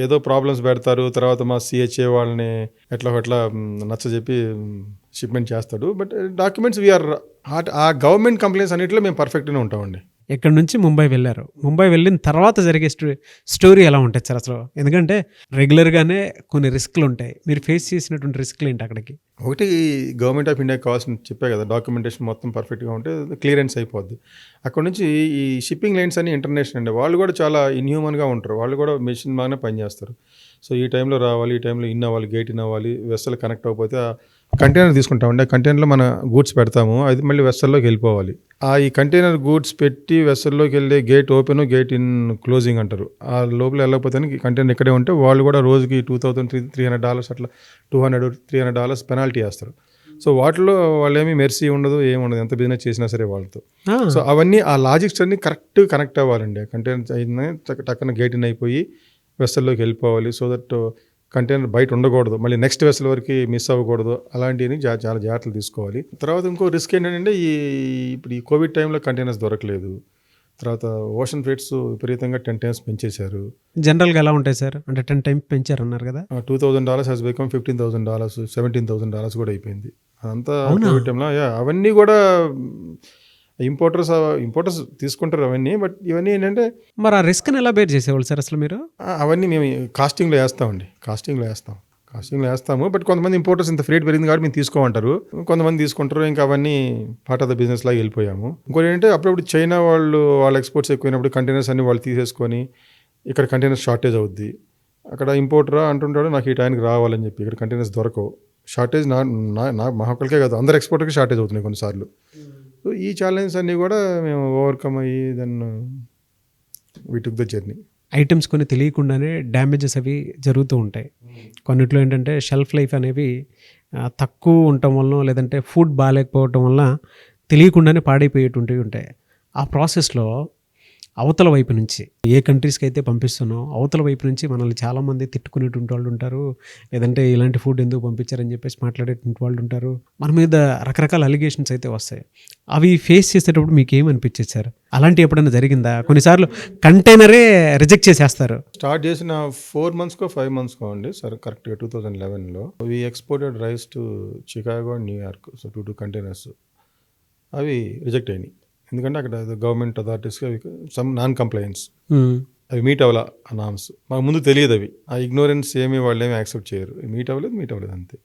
ఏదో ప్రాబ్లమ్స్ పెడతారు. తర్వాత మా CHA వాళ్ళని ఎట్లా నచ్చజెప్పి షిప్మెంట్ చేస్తాడు. బట్ డాక్యుమెంట్స్ వీఆర్ ఆ గవర్నమెంట్ కంప్లైంట్స్ అన్నింటిలో మేము పర్ఫెక్ట్గానే ఉంటామండి. ఇక్కడ నుంచి ముంబై వెళ్ళారు, ముంబై వెళ్ళిన తర్వాత జరిగే స్టోరీ ఎలా ఉంటుంది సార్ అసలు? ఎందుకంటే రెగ్యులర్గానే కొన్ని రిస్క్లు ఉంటాయి, మీరు ఫేస్ చేసినటువంటి రిస్క్లు ఏంటి అక్కడికి? ఒకటి, గవర్నమెంట్ ఆఫ్ ఇండియా కావాల్సిన చెప్పే కదా, డాక్యుమెంటేషన్ మొత్తం పర్ఫెక్ట్గా ఉంటే క్లియరెన్స్ అయిపోద్ది. అక్కడ నుంచి ఈ షిప్పింగ్ లైన్స్ అన్ని ఇంటర్నేషనల్ అండి, వాళ్ళు కూడా చాలా ఇన్హ్యూమన్గా ఉంటారు. వాళ్ళు కూడా మెషిన్ బాగానే పనిచేస్తారు. సో ఈ టైంలో రావాలి, ఈ టైంలో ఇన్ అవ్వాలి, గేట్ ఇన్ అవ్వాలి. వెస్సల్ కనెక్ట్ అవ్వకపోతే కంటైనర్ తీసుకుంటామండి, ఆ కంటైనర్లో మన గూడ్స్ పెడతాము, అది మళ్ళీ వెస్సల్లోకి వెళ్ళిపోవాలి. ఈ కంటైనర్ గూడ్స్ పెట్టి వెస్సల్లోకి వెళ్ళే gate open, gate in closing అంటారు. ఆ లోపల వెళ్ళకపోతే కంటైనర్ ఇక్కడే ఉంటే వాళ్ళు కూడా రోజుకి $2,300 అట్లా $200-300 పెనాల్టీ వేస్తారు. సో వాటిలో వాళ్ళు ఏమీ మెర్సీ ఉండదు, ఏముండదు, ఎంత బిజినెస్ చేసినా సరే వాళ్ళతో. సో అవన్నీ ఆ లాజిక్స్ అన్ని కరెక్ట్ కనెక్ట్ అవ్వాలండి. కంటైనర్ అయిన టక్కన గేట్ ఇన్ అయిపోయి వెస్సల్లోకి వెళ్ళిపోవాలి. సో దట్ కంటైనర్ బయట ఉండకూడదు, మళ్ళీ నెక్స్ట్ వెస్సల్ వరకు మిస్ అవ్వకూడదు. అలాంటివి చాలా జాగ్రత్తలు తీసుకోవాలి. తర్వాత ఇంకో రిస్క్ ఏంటంటే ఇప్పుడు ఈ కోవిడ్ టైంలో కంటైనర్స్ దొరకలేదు. తర్వాత ఓషన్ ఫ్రేట్స్ విపరీతంగా 10 times పెంచేశారు. జనరల్గా ఎలా ఉంటాయి సార్? అంటే 10 times పెంచారు అన్నారు కదా. $2,000 హెస్ బికమ్ $15,000, $17,000 కూడా అయిపోయింది. అదంతా కోవిడ్ టైంలో. అవన్నీ కూడా ఇంపోర్టర్స్ తీసుకుంటారు అవన్నీ. బట్ ఇవన్నీ ఏంటంటే మరి ఆ రిస్క్ని ఎలా బేర్ చేసేవాళ్ళు సార్ అసలు మీరు? అవన్నీ మేము కాస్టింగ్లో వేస్తాము. బట్ కొంతమంది ఇంపోర్టర్స్ ఇంత ఫ్రేట్ పెరిగింది కాబట్టి మేము తీసుకోమంటారు, కొంతమంది తీసుకుంటారు. ఇంకా అవన్నీ పార్ట్ ఆఫ్ ద బిజినెస్ లాగా వెళ్ళిపోయాము. ఇంకోటి ఏంటంటే అప్పుడప్పుడు చైనా వాళ్ళ ఎక్స్పోర్ట్స్ ఎక్కువైనప్పుడు కంటైనర్స్ అన్ని వాళ్ళు తీసేసుకొని ఇక్కడ కంటైనర్స్ షార్టేజ్ అవుద్ది. అక్కడ ఇంపోర్టరా అంటుంటాడు, నాకు ఈ టైంకి రావాలని చెప్పి ఇక్కడ కంటైనర్స్ దొరకవు. షార్టేజ్ నా మా ఒక్కరికే కాదు, అందరు ఎక్స్పోర్టర్కి షార్టేజ్ అవుతున్నాయి కొన్నిసార్లు. సో ఈ ఛాలెంజెస్ అన్నీ కూడా మేము ఓవర్కమ్ అయ్యి then we took the journey. Items కొన్ని తెలియకుండానే డ్యామేజెస్ అవి జరుగుతూ ఉంటాయి. కొన్నిట్లో ఏంటంటే షెల్ఫ్ లైఫ్ అనేవి తక్కువ ఉండటం వల్ల, లేదంటే ఫుడ్ బాగాలేకపోవటం వల్ల తెలియకుండానే పాడైపోయేటువంటివి ఉంటాయి. ఆ ప్రాసెస్లో అవతల వైపు నుంచి ఏ కంట్రీస్కి అయితే పంపిస్తున్నాం అవతల వైపు నుంచి మనల్ని చాలామంది తిట్టుకునేటువంటి వాళ్ళు ఉంటారు, లేదంటే ఇలాంటి ఫుడ్ ఎందుకు పంపించారని చెప్పేసి మాట్లాడేటువంటి వాళ్ళు ఉంటారు. మన మీద రకరకాల అలిగేషన్స్ అయితే వస్తాయి. అవి ఫేస్ చేసేటప్పుడు మీకు ఏమనిపించేది సార్? అలాంటి ఎప్పుడైనా జరిగిందా? కొన్నిసార్లు కంటైనరే రిజెక్ట్ చేసేస్తారు. స్టార్ట్ చేసిన 4 months 5 months అండి సార్, కరెక్ట్గా 2011లో we exported rice to Chicago and New York. So 2 containers అవి రిజెక్ట్ అయినాయి. ఎందుకంటే అక్కడ గవర్నమెంట్ అథారిటీస్కి అవి సమ్ నాన్ కంప్లైన్స్, అవి మీట్ అవ్వాల ఆ నామ్స్. మాకు ముందు తెలియదు అవి, ఆ ఇగ్నోరెన్స్ ఏమి వాళ్ళు ఏమి యాక్సెప్ట్ చేయరు. మీట్ అవ్వలేదు అంతే.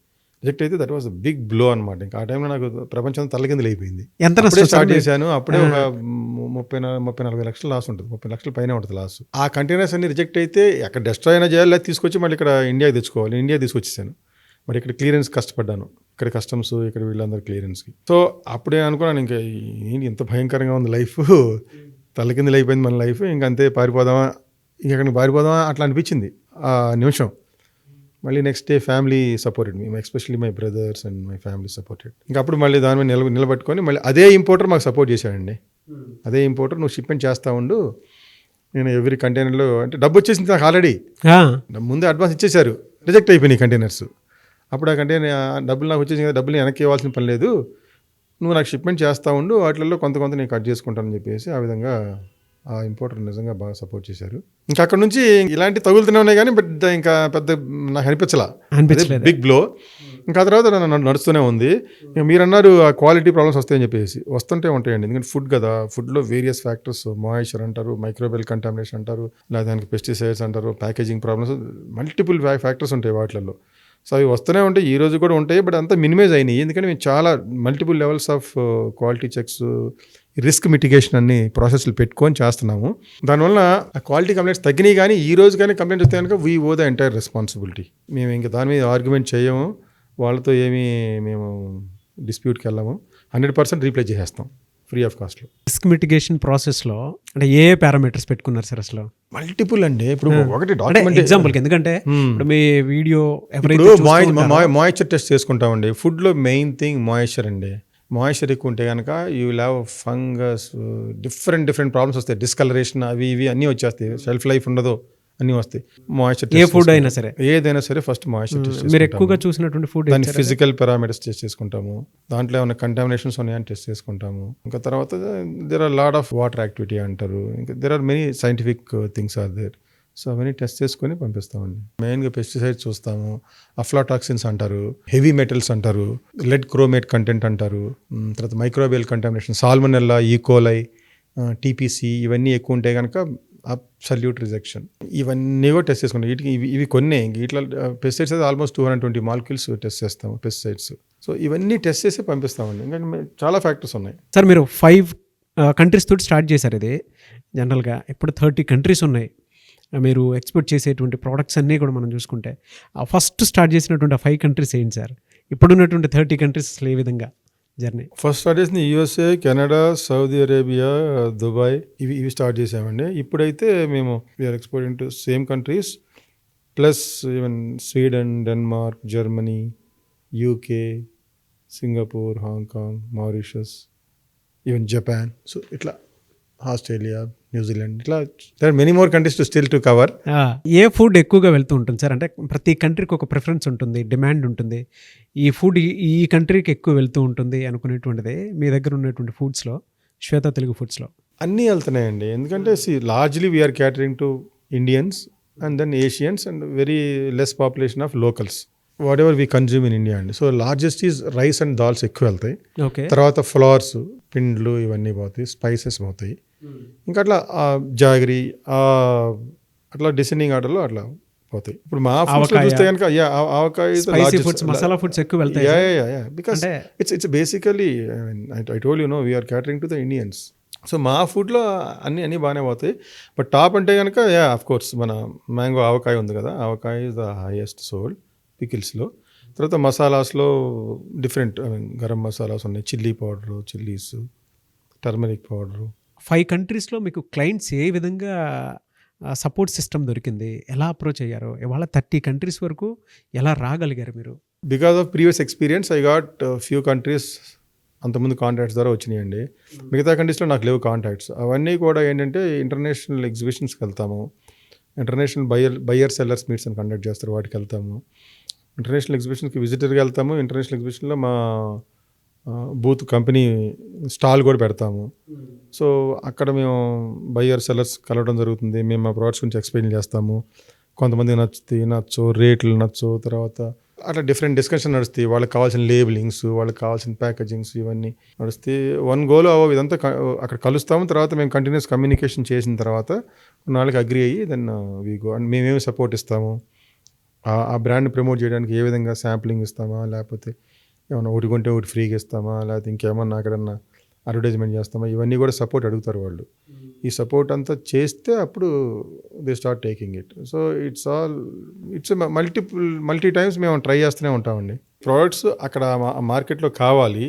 రిజెక్ట్ అయితే దట్ వాజ్ బిగ్ బ్లో అనమాట. ఇంకా ఆ టైంలో నాకు ప్రపంచం తలకిందులు అయిపోయింది. ఎంత స్టార్ట్ చేశాను అప్పుడే ఒక 30-40 లక్షలు లాస్ ఉంటుంది, 30 లక్షల పైన ఉంటుంది లాస్. ఆ కంటైనర్స్ అన్ని రిజెక్ట్ అయితే అక్కడ డెస్ట్రాయ్ అయినా చేయాలి, లేదా తీసుకొచ్చి మళ్ళీ ఇక్కడ ఇండియాకి తెచ్చుకోవాలి. ఇండియా తీసుకొచ్చేసాను. మరి ఇక్కడ క్లియరెన్స్ కష్టపడ్డాను, ఇక్కడ కస్టమ్స్, ఇక్కడ వీళ్ళందరూ క్లియరెన్స్కి. సో అప్పుడే అనుకున్నాను ఇంకా ఏంటి ఎంత భయంకరంగా ఉంది లైఫ్, తలకిందులు అయిపోయింది మన లైఫ్, ఇంక అంతే పారిపోదామా, ఇంకెక్కడికి పారిపోదామా అట్లా అనిపించింది ఆ నిమిషం. మళ్ళీ next day family supported me, especially my brothers and my family supported. ఇంకా అప్పుడు మళ్ళీ దాని మీద నిలబెట్టుకొని మళ్ళీ అదే ఇంపోర్టర్ మాకు సపోర్ట్ చేశాడండి. అదే ఇంపోర్టర్, నువ్వు షిప్మెంట్ చేస్తూ ఉండు, నేను ఎవ్రీ కంటైనర్లో, అంటే డబ్బు వచ్చేసింది నాకు ఆల్రెడీ, ముందే అడ్వాన్స్ ఇచ్చేశారు, రిజెక్ట్ అయిపోయినాయి కంటైనర్స్. అప్పుడు ఆ కంటైనర్ డబ్బులు నాకు వచ్చేసి కదా, డబ్బులు వెనక్కి ఇవ్వాల్సిన పని లేదు, నువ్వు నాకు షిప్మెంట్ చేస్తూ ఉండు, వాటిల్లో కొంత నేను కట్ చేసుకుంటానని చెప్పేసి ఆ విధంగా ఆ ఇంపోర్టర్ నిజంగా బాగా సపోర్ట్ చేశారు. ఇంకా అక్కడ నుంచి ఇలాంటి తగులుతూనే ఉన్నాయి కానీ బట్ ఇంకా పెద్ద నాకు అనిపించలేదు బిగ్ బ్లో. ఇంకా తర్వాత నడుస్తూనే ఉంది. ఇంకా మీరు అన్నారు ఆ క్వాలిటీ ప్రాబ్లమ్స్ వస్తాయని చెప్పేసి, వస్తుంటే ఉంటాయండి. ఎందుకంటే ఫుడ్ కదా, ఫుడ్లో వేరియస్ ఫ్యాక్టర్స్, మాయిశ్చర్ అంటారు, మైక్రోబియల్ కంటామినేషన్ అంటారు, లేదా దానికి పెస్టిసైడ్స్ అంటారు, ప్యాకేజింగ్ ప్రాబ్లమ్స్, మల్టిపుల్ ఫ్యాక్టర్స్ ఉంటాయి వాటిల్లో. సో అవి వస్తూనే ఉంటాయి, ఈ రోజు కూడా ఉంటాయి, బట్ అంతా మినిమైజ్ అయినాయి. ఎందుకంటే మేము చాలా multiple levels of quality checks, risk mitigation అన్ని ప్రాసెస్లు పెట్టుకొని చేస్తున్నాము. దానివల్ల ఆ క్వాలిటీ కంప్లైంట్స్ తగ్గినాయి. కానీ ఈ రోజు కానీ కంప్లైంట్ వస్తే కనుక we owe the entire responsibility. మేము ఇంకా దాని మీద ఆర్గ్యుమెంట్ చేయము, వాళ్ళతో ఏమీ మేము డిస్ప్యూట్కి వెళ్ళాము, 100% రీప్లేస్ చేసేస్తాం ఫ్రీ ఆఫ్ కాస్ట్లో. రిస్క్ మిటిగేషన్ ప్రాసెస్లో అంటే ఏ పారామీటర్స్ పెట్టుకున్నారు సార్ అసలు? మల్టిపుల్ అండి. ఇప్పుడు ఒకటి డాక్యుమెంట్ ఎగ్జాంపుల్కి, ఎందుకంటే ఇప్పుడు మీ వీడియో మాయిశ్చర్ టెస్ట్ చేసుకుంటామండి. ఫుడ్లో మెయిన్ థింగ్ మాయిశ్చర్ అండి. మాయిశ్చర్ ఎక్కువ ఉంటే కనుక you will have fungus, different problems వస్తాయి, డిస్కలరేషన్, అవి ఇవి అన్నీ వచ్చేస్తాయి, షెల్ఫ్ లైఫ్ ఉండదు, అన్నీ వస్తాయి. మాయిశ్చర్ ఏ ఫుడ్ అయినా సరే, ఏదైనా సరే ఫస్ట్ మాయిశ్చర్ టెస్ట్ మీరు ఎక్కువగా చూసినటువంటి ఫుడ్ దాని ఫిజికల్ పారామీటర్స్ టెస్ట్ చేసుకుంటాము, దాంట్లో ఏమైనా కంటామినేషన్స్ ఉన్నాయని టెస్ట్ చేసుకుంటాము. ఇంకా తర్వాత there are lot of water activity అంటారు, ఇంకా there are many scientific things are there. So అవన్నీ టెస్ట్ చేసుకొని పంపిస్తామండి. మెయిన్గా పెస్టిసైడ్స్ చూస్తాము, అఫ్లాటాక్సిన్స్ అంటారు, హెవీ మెటల్స్ అంటారు, లెడ్ క్రోమేట్ కంటెంట్ అంటారు, తర్వాత microbial contamination, salmonella, E coli, TPC, ఇవన్నీ ఎక్కువ ఉంటే కనుక అబ్సల్యూట్ రిజెక్షన్. ఇవన్నీ కూడా టెస్ట్ చేసుకుంటాం. వీటికి ఇవి కొన్ని ఇట్లా పెస్టిసైడ్స్ అయితే ఆల్మోస్ట్ 220 మాలిక్యూల్స్ టెస్ట్ చేస్తాము పెస్టిసైడ్స్. సో ఇవన్నీ టెస్ట్ చేసి పంపిస్తామండి. ఇంకా చాలా ఫ్యాక్టర్స్ ఉన్నాయి సార్. మీరు 5 కంట్రీస్ తోటి స్టార్ట్ చేశారు ఇది. జనరల్గా ఇప్పుడు 30 కంట్రీస్ ఉన్నాయి. మీరు ఎక్స్పోర్ట్ చేసేటువంటి ప్రోడక్ట్స్ అన్నీ కూడా మనం చూసుకుంటే ఫస్ట్ స్టార్ట్ చేసినటువంటి 5 కంట్రీస్ ఏంటి సార్? ఇప్పుడున్నటువంటి 30 కంట్రీస్ అసలు ఏ విధంగా జర్నీ? ఫస్ట్ స్టార్ట్ చేసింది USA, Canada, Saudi Arabia, Dubai, ఇవి స్టార్ట్ చేసామండి. ఇప్పుడైతే మేము we are exporting to same countries plus even Sweden, Denmark, Germany, UK, Singapore, Hong Kong, Mauritius, even Japan. So ఇట్లా ఆస్ట్రేలియా, న్యూజిలాండ్, ఇట్లా there are many more countries to still to cover. ఏ ఫుడ్ ఎక్కువగా వెళ్తూ ఉంటుంది సార్? అంటే ప్రతి కంట్రీకి ఒక ప్రిఫరెన్స్ ఉంటుంది, డిమాండ్ ఉంటుంది, ఈ ఫుడ్ ఈ కంట్రీకి ఎక్కువ వెళ్తూ ఉంటుంది అనుకునేటువంటిది మీ దగ్గర ఉన్నటువంటి ఫుడ్స్లో, శ్వేత తెలుగు ఫుడ్స్లో అన్నీ వెళ్తున్నాయండి. ఎందుకంటే largely we are catering to Indians and then Asians and very less population of locals, whatever we consume in India అండి. So largest is rice and dals ఎక్కువ వెళ్తాయి. ఓకే. తర్వాత ఫ్లవర్స్, పిండ్లు, ఇవన్నీ పోతాయి, స్పైసెస్ పోతాయి. ఇంకా అట్లా జాగరీ, అట్లా డిసెండింగ్ ఆర్డర్లో అట్లా పోతాయి. ఇప్పుడు మా ఫుడ్స్ చూస్తే కనుక ఆవకాయ, మసాలా ఫుడ్స్ ఎక్కువ వెళ్తాయి. Because it's basically I told you know we are catering to the Indians. So మా ఫుడ్లో అన్నీ బాగానే పోతాయి. బట్ టాప్ అంటే కనుక ఆఫ్ కోర్స్ మన మ్యాంగో ఆవకాయ ఉంది కదా, avakaya is the highest sold పికిల్స్లో. తర్వాత మసాలాస్లో డిఫరెంట్ గరం మసాలాస్ ఉన్నాయి, chilli powder, chillies, turmeric powder. 5 కంట్రీస్లో మీకు క్లయింట్స్ ఏ విధంగా సపోర్ట్ సిస్టమ్ దొరికింది, ఎలా అప్రోచ్ అయ్యారు? ఇవాళ 30 కంట్రీస్ వరకు ఎలా రాగలిగారు మీరు? Because of previous experience I got few countries అంతకుముందు కాంటాక్ట్స్ ద్వారా వచ్చినాయండి. మిగతా కంట్రీస్లో నాకు లేవు కాంటాక్ట్స్. అవన్నీ కూడా ఏంటంటే ఇంటర్నేషనల్ ఎగ్జిబిషన్స్కి వెళ్తాము, ఇంటర్నేషనల్ బయ్యర్ సెల్లర్స్ మీట్స్ అని కండక్ట్ చేస్తారు, వాటికి వెళ్తాము. ఇంటర్నేషనల్ ఎగ్జిబిషన్కి విజిటర్గా వెళ్తాము. ఇంటర్నేషనల్ ఎగ్జిబిషన్లో మా బూత్ కంపెనీ స్టాల్ కూడా పెడతాము. సో అక్కడ మేము బయ్యర్ సెల్లర్స్ కలవడం జరుగుతుంది. మేము మా ప్రోడక్ట్స్ గురించి ఎక్స్ప్లెయిన్ చేస్తాము. కొంతమంది నచ్చు, రేట్లు నచ్చు, తర్వాత అట్లా డిఫరెంట్ డిస్కషన్ నడుస్తాయి. వాళ్ళకి కావాల్సిన లేబులింగ్స్, వాళ్ళకి కావాల్సిన ప్యాకేజింగ్స్ ఇవన్నీ నడుస్తాయి. వన్ గోలో ఇదంతా అక్కడ కలుస్తాము. తర్వాత మేము కంటిన్యూస్ కమ్యూనికేషన్ చేసిన తర్వాత కొన్నాళ్ళకి అగ్రి అయ్యి దెన్ వీ గో. అండ్ మేమేమి సపోర్ట్ ఇస్తాము, ఆ బ్రాండ్ ప్రమోట్ చేయడానికి ఏ విధంగా శాంప్లింగ్ ఇస్తామా, లేకపోతే ఏమన్నా ఒకటి కొంటే ఒకటి ఫ్రీగా ఇస్తామా, లేకపోతే ఇంకేమన్నా అక్కడన్నా అడ్వర్టైజ్మెంట్ చేస్తామా, ఇవన్నీ కూడా సపోర్ట్ అడుగుతారు వాళ్ళు. ఈ సపోర్ట్ అంతా చేస్తే అప్పుడు they start taking it. So it's multi times మేము ట్రై చేస్తూనే ఉంటామండి. ప్రోడక్ట్స్ అక్కడ మార్కెట్లో కావాలి,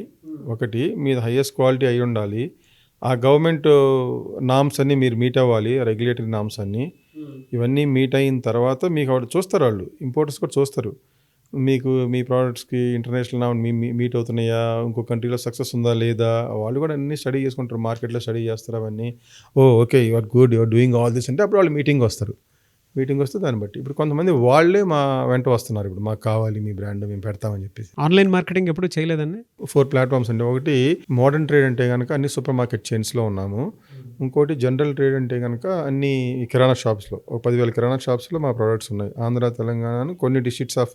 ఒకటి మీద హైయెస్ట్ క్వాలిటీ అయి ఉండాలి, ఆ గవర్నమెంట్ నామ్స్ అన్నీ మీరు మీట్ అవ్వాలి, రెగ్యులేటరీ నామ్స్ అన్నీ. ఇవన్నీ మీట్ అయిన తర్వాత మీకు అక్కడ చూస్తారు, వాళ్ళు ఇంపోర్టర్స్ కూడా చూస్తారు, మీకు మీ ప్రోడక్ట్స్కి ఇంటర్నేషనల్ నామ్ మీట్ అవుతున్నాయా, ఇంకో కంట్రీలో సక్సెస్ ఉందా లేదా, వాళ్ళు కూడా అన్నీ స్టడీ చేసుకుంటారు, మార్కెట్లో స్టడీ చేస్తారు అవన్నీ. Okay you are good, you are doing all this అంటే అప్పుడు వాళ్ళు మీటింగ్ వస్తే దాన్ని బట్టి ఇప్పుడు కొంతమంది వాళ్ళే మా వెంట వస్తున్నారు, ఇప్పుడు మాకు కావాలి మీ బ్రాండ్, మేము పెడతామని చెప్పేసి. ఆన్లైన్ మార్కెటింగ్ ఎప్పుడు చేయలేదండి? 4 ప్లాట్ఫామ్స్ అండి. ఒకటి మోడర్న్ ట్రేడ్ అంటే కనుక అన్ని సూపర్ మార్కెట్ చైన్స్లో ఉన్నాము. ఇంకోటి జనరల్ ట్రేడ్ అంటే కనుక అన్ని కిరాణా షాప్స్లో, ఒక 10,000 కిరాణా షాప్స్లో మా ప్రోడక్ట్స్ ఉన్నాయి. ఆంధ్ర, తెలంగాణ, కొన్ని డిస్ట్రిక్ట్స్ ఆఫ్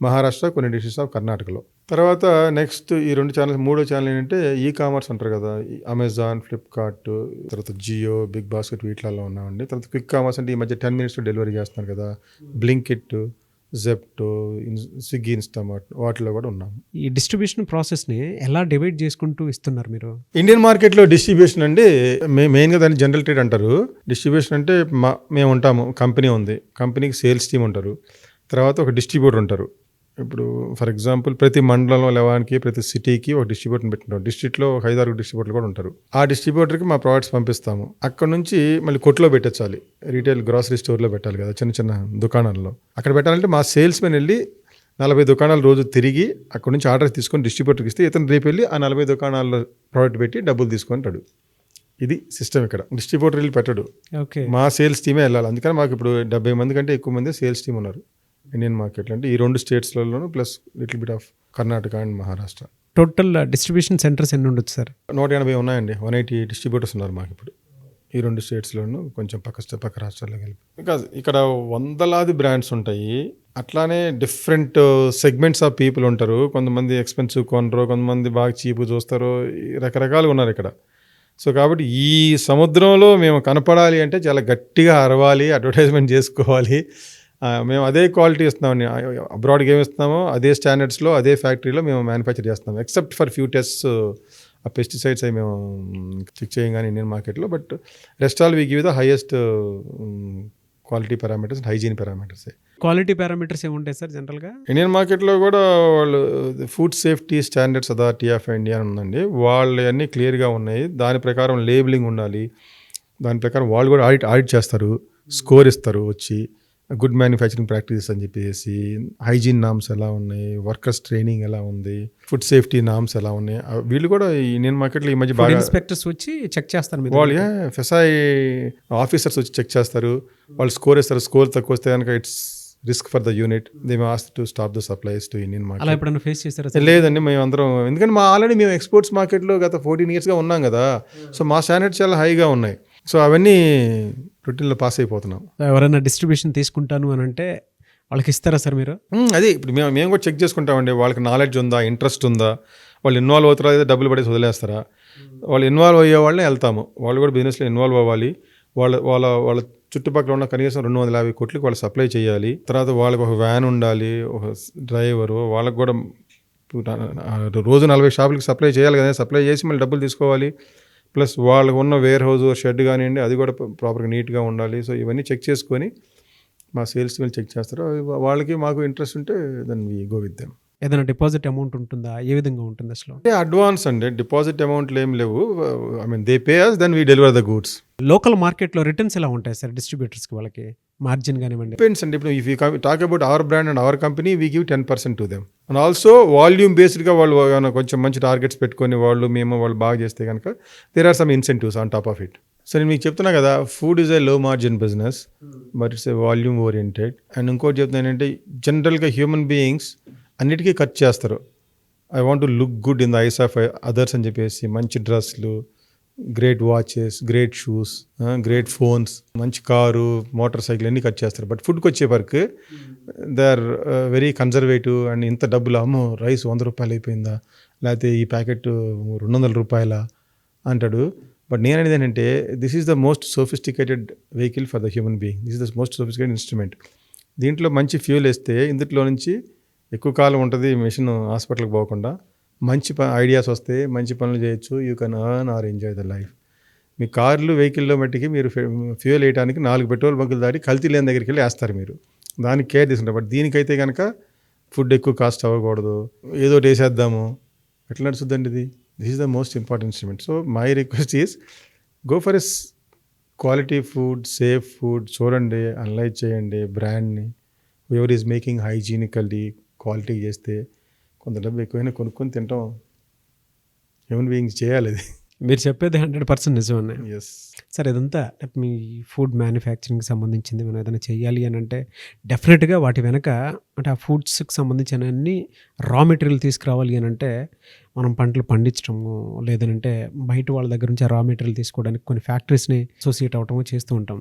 మహారాష్ట్ర, కొన్ని డిస్ట్రిక్ట్స్ ఆఫ్ కర్ణాటకలో. తర్వాత నెక్స్ట్ ఈ 2 ఛానల్స్, మూడో ఛానల్ ఏంటంటే ఈ కామర్స్ అంటారు కదా, అమెజాన్, ఫ్లిప్కార్ట్, తర్వాత జియో, బిగ్ బాస్కెట్, వీటిలలో ఉన్నామండి. తర్వాత క్విక్ కామర్స్ అంటే ఈ మధ్య 10 minutes డెలివరీ చేస్తున్నారు కదా, బ్లింకిట్, జెప్టో, స్విగ్గీ, ఇన్స్టామార్ట్, వాటిలో కూడా ఉన్నాము. ఈ డిస్ట్రిబ్యూషన్ ప్రాసెస్ని ఎలా డివైడ్ చేసుకుంటూ ఇస్తున్నారు మీరు? ఇండియన్ మార్కెట్లో డిస్ట్రిబ్యూషన్ అంటే మెయిన్గా దాన్ని జనరల్ ట్రేడ్ అంటారు. డిస్ట్రిబ్యూషన్ అంటే మేము ఉంటాము, కంపెనీ ఉంది, కంపెనీకి సేల్స్ టీమ్ ఉంటారు, తర్వాత ఒక డిస్ట్రిబ్యూటర్ ఉంటారు. ఇప్పుడు ఫర్ ఎగ్జాంపుల్ ప్రతి మండలంలో లేవానికి, ప్రతి సిటీకి ఒక డిస్ట్రిబ్యూటర్ని పెట్టుకుంటాం. డిస్ట్రిక్ట్లో ఒక 5-6 డిస్ట్రిబ్యూటర్లు కూడా ఉంటారు. ఆ డిస్ట్రిబ్యూటర్కి మా ప్రోడక్ట్స్ పంపిస్తాము. అక్కడ నుంచి మళ్ళీ కొట్లో పెట్టాలి, రీటైల్ గ్రాసరీ స్టోర్లో పెట్టాలి కదా, చిన్న చిన్న దుకాణాల్లో. అక్కడ పెట్టాలంటే మా సేల్స్ మెన్ వెళ్ళి 40 దుకాణాలు రోజు తిరిగి అక్కడ నుంచి ఆర్డర్ తీసుకొని డిస్ట్రిబ్యూటర్కి ఇస్తే ఇతను రేపు వెళ్ళి ఆ 40 దుకాణాల్లో ప్రోడక్ట్ పెట్టి డబ్బులు తీసుకుంటాడు. ఇది సిస్టమ్. ఇక్కడ డిస్ట్రిబ్యూటర్ వెళ్ళి పెట్టడు, ఓకే, మా సేల్స్ టీమే వెళ్ళాలి. అందుకని మాకు ఇప్పుడు 70 మంది కంటే ఎక్కువ మంది సేల్స్ టీమ్ ఉన్నారు ఇండియన్ మార్కెట్లో. అంటే ఈ 2 స్టేట్స్లలోనూ plus little bit of Karnataka and Maharashtra. Total distribution centres ఎన్ని ఉండొచ్చు సార్? 180 ఉన్నాయండి. 180 డిస్ట్రిబ్యూటర్స్ ఉన్నారు మాకు ఇప్పుడు ఈ 2 స్టేట్స్లోనూ, కొంచెం పక్క రాష్ట్రాల్లో కలిపి. బికాజ్ ఇక్కడ వందలాది బ్రాండ్స్ ఉంటాయి. అట్లానే డిఫరెంట్ సెగ్మెంట్స్ ఆఫ్ పీపుల్ ఉంటారు. కొంతమంది ఎక్స్పెన్సివ్ కొనరు, కొంతమంది బాగా చీపు చూస్తారు, రకరకాలుగా ఉన్నారు ఇక్కడ. సో కాబట్టి ఈ సముద్రంలో మేము కనపడాలి అంటే చాలా గట్టిగా అరవాలి, అడ్వర్టైజ్మెంట్ చేసుకోవాలి. మేము అదే క్వాలిటీ ఇస్తున్నామండి. అబ్రాడ్కి ఏమి ఇస్తున్నామో అదే స్టాండర్డ్స్లో, అదే ఫ్యాక్టరీలో మేము మ్యానుఫ్యాక్చర్ చేస్తున్నాం. ఎక్సెప్ట్ ఫర్ ఫ్యూ టెస్ట్స్, ఆ పెస్టిసైడ్స్ అవి మేము చెక్ చేయం కానీ ఇండియన్ మార్కెట్లో. But rest all we give the highest quality parameters, hygiene parameters. Quality parameters ఏముంటాయి సార్ జనరల్గా? ఇండియన్ మార్కెట్లో కూడా వాళ్ళు food safety standards authority of India అని ఉందండి, వాళ్ళు అన్నీ క్లియర్గా ఉన్నాయి. దాని ప్రకారం లేబులింగ్ ఉండాలి, దాని ప్రకారం వాళ్ళు కూడా ఆడిట్ చేస్తారు, స్కోర్ ఇస్తారు వచ్చి, గుడ్ మ్యానుఫ్యాక్చరింగ్ ప్రాక్టీసెస్ అని చెప్పేసి, హైజీన్ నామ్స్ ఎలా ఉన్నాయి, వర్కర్స్ ట్రైనింగ్ ఎలా ఉంది, ఫుడ్ సేఫ్టీ నామ్స్ ఎలా ఉన్నాయి, వీళ్ళు కూడా ఇండియన్ మార్కెట్లో ఈ మధ్య బాగా ఇన్స్పెక్టర్స్ వచ్చి చెక్ చేస్తారు. వాళ్ళు FSI ఆఫీసర్స్ వచ్చి చెక్ చేస్తారు, వాళ్ళు స్కోర్ ఇస్తారు. స్కోర్ తక్కువ వస్తే కనుక it's risk for the unit, they may ask to stop the supplies to Indian market. అలా ఎప్పుడైనా ఫేస్ చేస్తారా? లేదండి, మేము అందరం, ఎందుకంటే ఆల్రెడీ మేము ఎక్స్పోర్ట్స్ మార్కెట్లో గత 14 yearsగా ఉన్నాం కదా, సో మా స్టాండర్డ్స్ చాలా హైగా ఉన్నాయి. సో అవన్నీ రొటీన్లో పాస్ అయిపోతున్నాం. ఎవరైనా డిస్ట్రిబ్యూషన్ తీసుకుంటాను అని అంటే వాళ్ళకి ఇస్తారా సార్ మీరు? అదే ఇప్పుడు మేము కూడా చెక్ చేసుకుంటామండి, వాళ్ళకి నాలెడ్జ్ ఉందా, ఇంట్రెస్ట్ ఉందా, వాళ్ళు ఇన్వాల్వ్ అవుతారా లేదా డబ్బులు పడేసి వదిలేస్తారా. వాళ్ళు ఇన్వాల్వ్ అయ్యే వాళ్ళనే వెళ్తాము, వాళ్ళు కూడా బిజినెస్లో ఇన్వాల్వ్ అవ్వాలి. వాళ్ళ చుట్టుపక్కల ఉన్న కనీసం 250 కోట్లకి వాళ్ళు సప్లై చేయాలి. తర్వాత వాళ్ళకి ఒక వ్యాన్ ఉండాలి, ఒక డ్రైవరు, వాళ్ళకి కూడా రోజు 40 షాపులకి సప్లై చేయాలి కదా, సప్లై చేసి మళ్ళీ డబ్బులు తీసుకోవాలి. ప్లస్ వాళ్ళకు ఉన్న వేర్ హౌస్, షెడ్ కానివ్వండి, అది కూడా ప్రాపర్గా నీట్గా ఉండాలి. సో ఇవన్నీ చెక్ చేసుకొని మా సేల్స్ వీళ్ళు చెక్ చేస్తారు. వాళ్ళకి మాకు ఇంట్రెస్ట్ ఉంటే then we go with them. ఏదైనా డిపాజిట్ అమౌంట్ ఉంటుందా? ఏ విధంగా ఉంటుంది అసలు? అంటే అడ్వాన్స్ అండి, డిపాజిట్ అమౌంట్లు ఏం లేవు. I mean they pay us, then we deliver the goods. Local మార్కెట్లో రిటర్న్స్ ఎలా ఉంటాయి సార్ డిస్ట్రిబ్యూటర్స్కి వాళ్ళకి? మార్జిన్ కానివ్వండి? డిపెండ్స్ అండి. ఇప్పుడు if you talk about our brand and our company, we give 10% to them. And also volume బేస్డ్గా వాళ్ళు కొంచెం మంచి టార్గెట్స్ పెట్టుకొని వాళ్ళు బాగా చేస్తే కనుక there are some incentives on top of it. So నేను మీకు చెప్తున్నా కదా, food is a low margin business, but it's a volume oriented. And ఇంకోటి చెప్తున్నాను ఏంటంటే, జనరల్గా హ్యూమన్ బీయింగ్స్ అన్నిటికీ ఖర్చు చేస్తారు. I want to look good in the eyes of others అని చెప్పేసి మంచి డ్రెస్లు, great watches, great shoes, great phones, మంచి కారు, మోటార్ సైకిల్ అన్నీ ఖర్చు చేస్తారు. బట్ ఫుడ్కి వచ్చే వరకు they are very conservative. And ఇంత డబ్బులు, అమ్మో రైస్ 100 రూపాయలు అయిపోయిందా, లేకపోతే ఈ ప్యాకెట్ 200 రూపాయల అంటాడు. బట్ నేను అనేది ఏంటంటే, this is the most sophisticated vehicle for the human being. This is the most sophisticated instrument. దీంట్లో మంచి ఫ్యూల్ వేస్తే ఇందులో నుంచి ఎక్కువ కాలం ఉంటుంది మిషన్, హాస్పిటల్కి పోకుండా. మంచి ఐడియాస్ వస్తే మంచి పనులు చేయొచ్చు. You can earn or enjoy the life. మీ కార్లు, వెహికల్లో మట్టికి మీరు ఫ్యూయల్ వేయడానికి 4 పెట్రోల్ బంకులు దాటి కల్తీ లేని దగ్గరికి వెళ్ళి వేస్తారు మీరు. దానికి కేర్ తీసుకుంటారు. బట్ దీనికైతే కనుక ఫుడ్ ఎక్కువ కాస్ట్ అవ్వకూడదు, ఏదో వేసేద్దాము, ఎట్లా నడుస్తుందండి ఇది? This is the most important instrument. So my request is go for yes quality food, safe food. చూడండి, అనలైజ్ చేయండి బ్రాండ్ని. Ever is making hygienically, quality చేస్తే కొంత డబ్బు ఎక్కువైనా కొనుక్కొని తింటాం. హ్యూమన్ బీయింగ్స్ చేయాలి అది. మీరు చెప్పేది 100% నిజం అన్న. ఎస్. సరే, ఇదంతా మీ ఫుడ్ మ్యానుఫ్యాక్చరింగ్కి సంబంధించింది. మనం ఏదైనా చేయాలి అని అంటే డెఫినెట్గా వాటి వెనక, అంటే ఆ ఫుడ్స్కి సంబంధించిన అన్ని రా మెటీరియల్ తీసుకురావాలి అని అంటే మనం పంటలు పండించడము, లేదంటే బయట వాళ్ళ దగ్గర నుంచి ఆ రా మెటీరియల్ తీసుకోవడానికి కొన్ని ఫ్యాక్టరీస్ని అసోసియేట్ అవటము చేస్తూ ఉంటాం.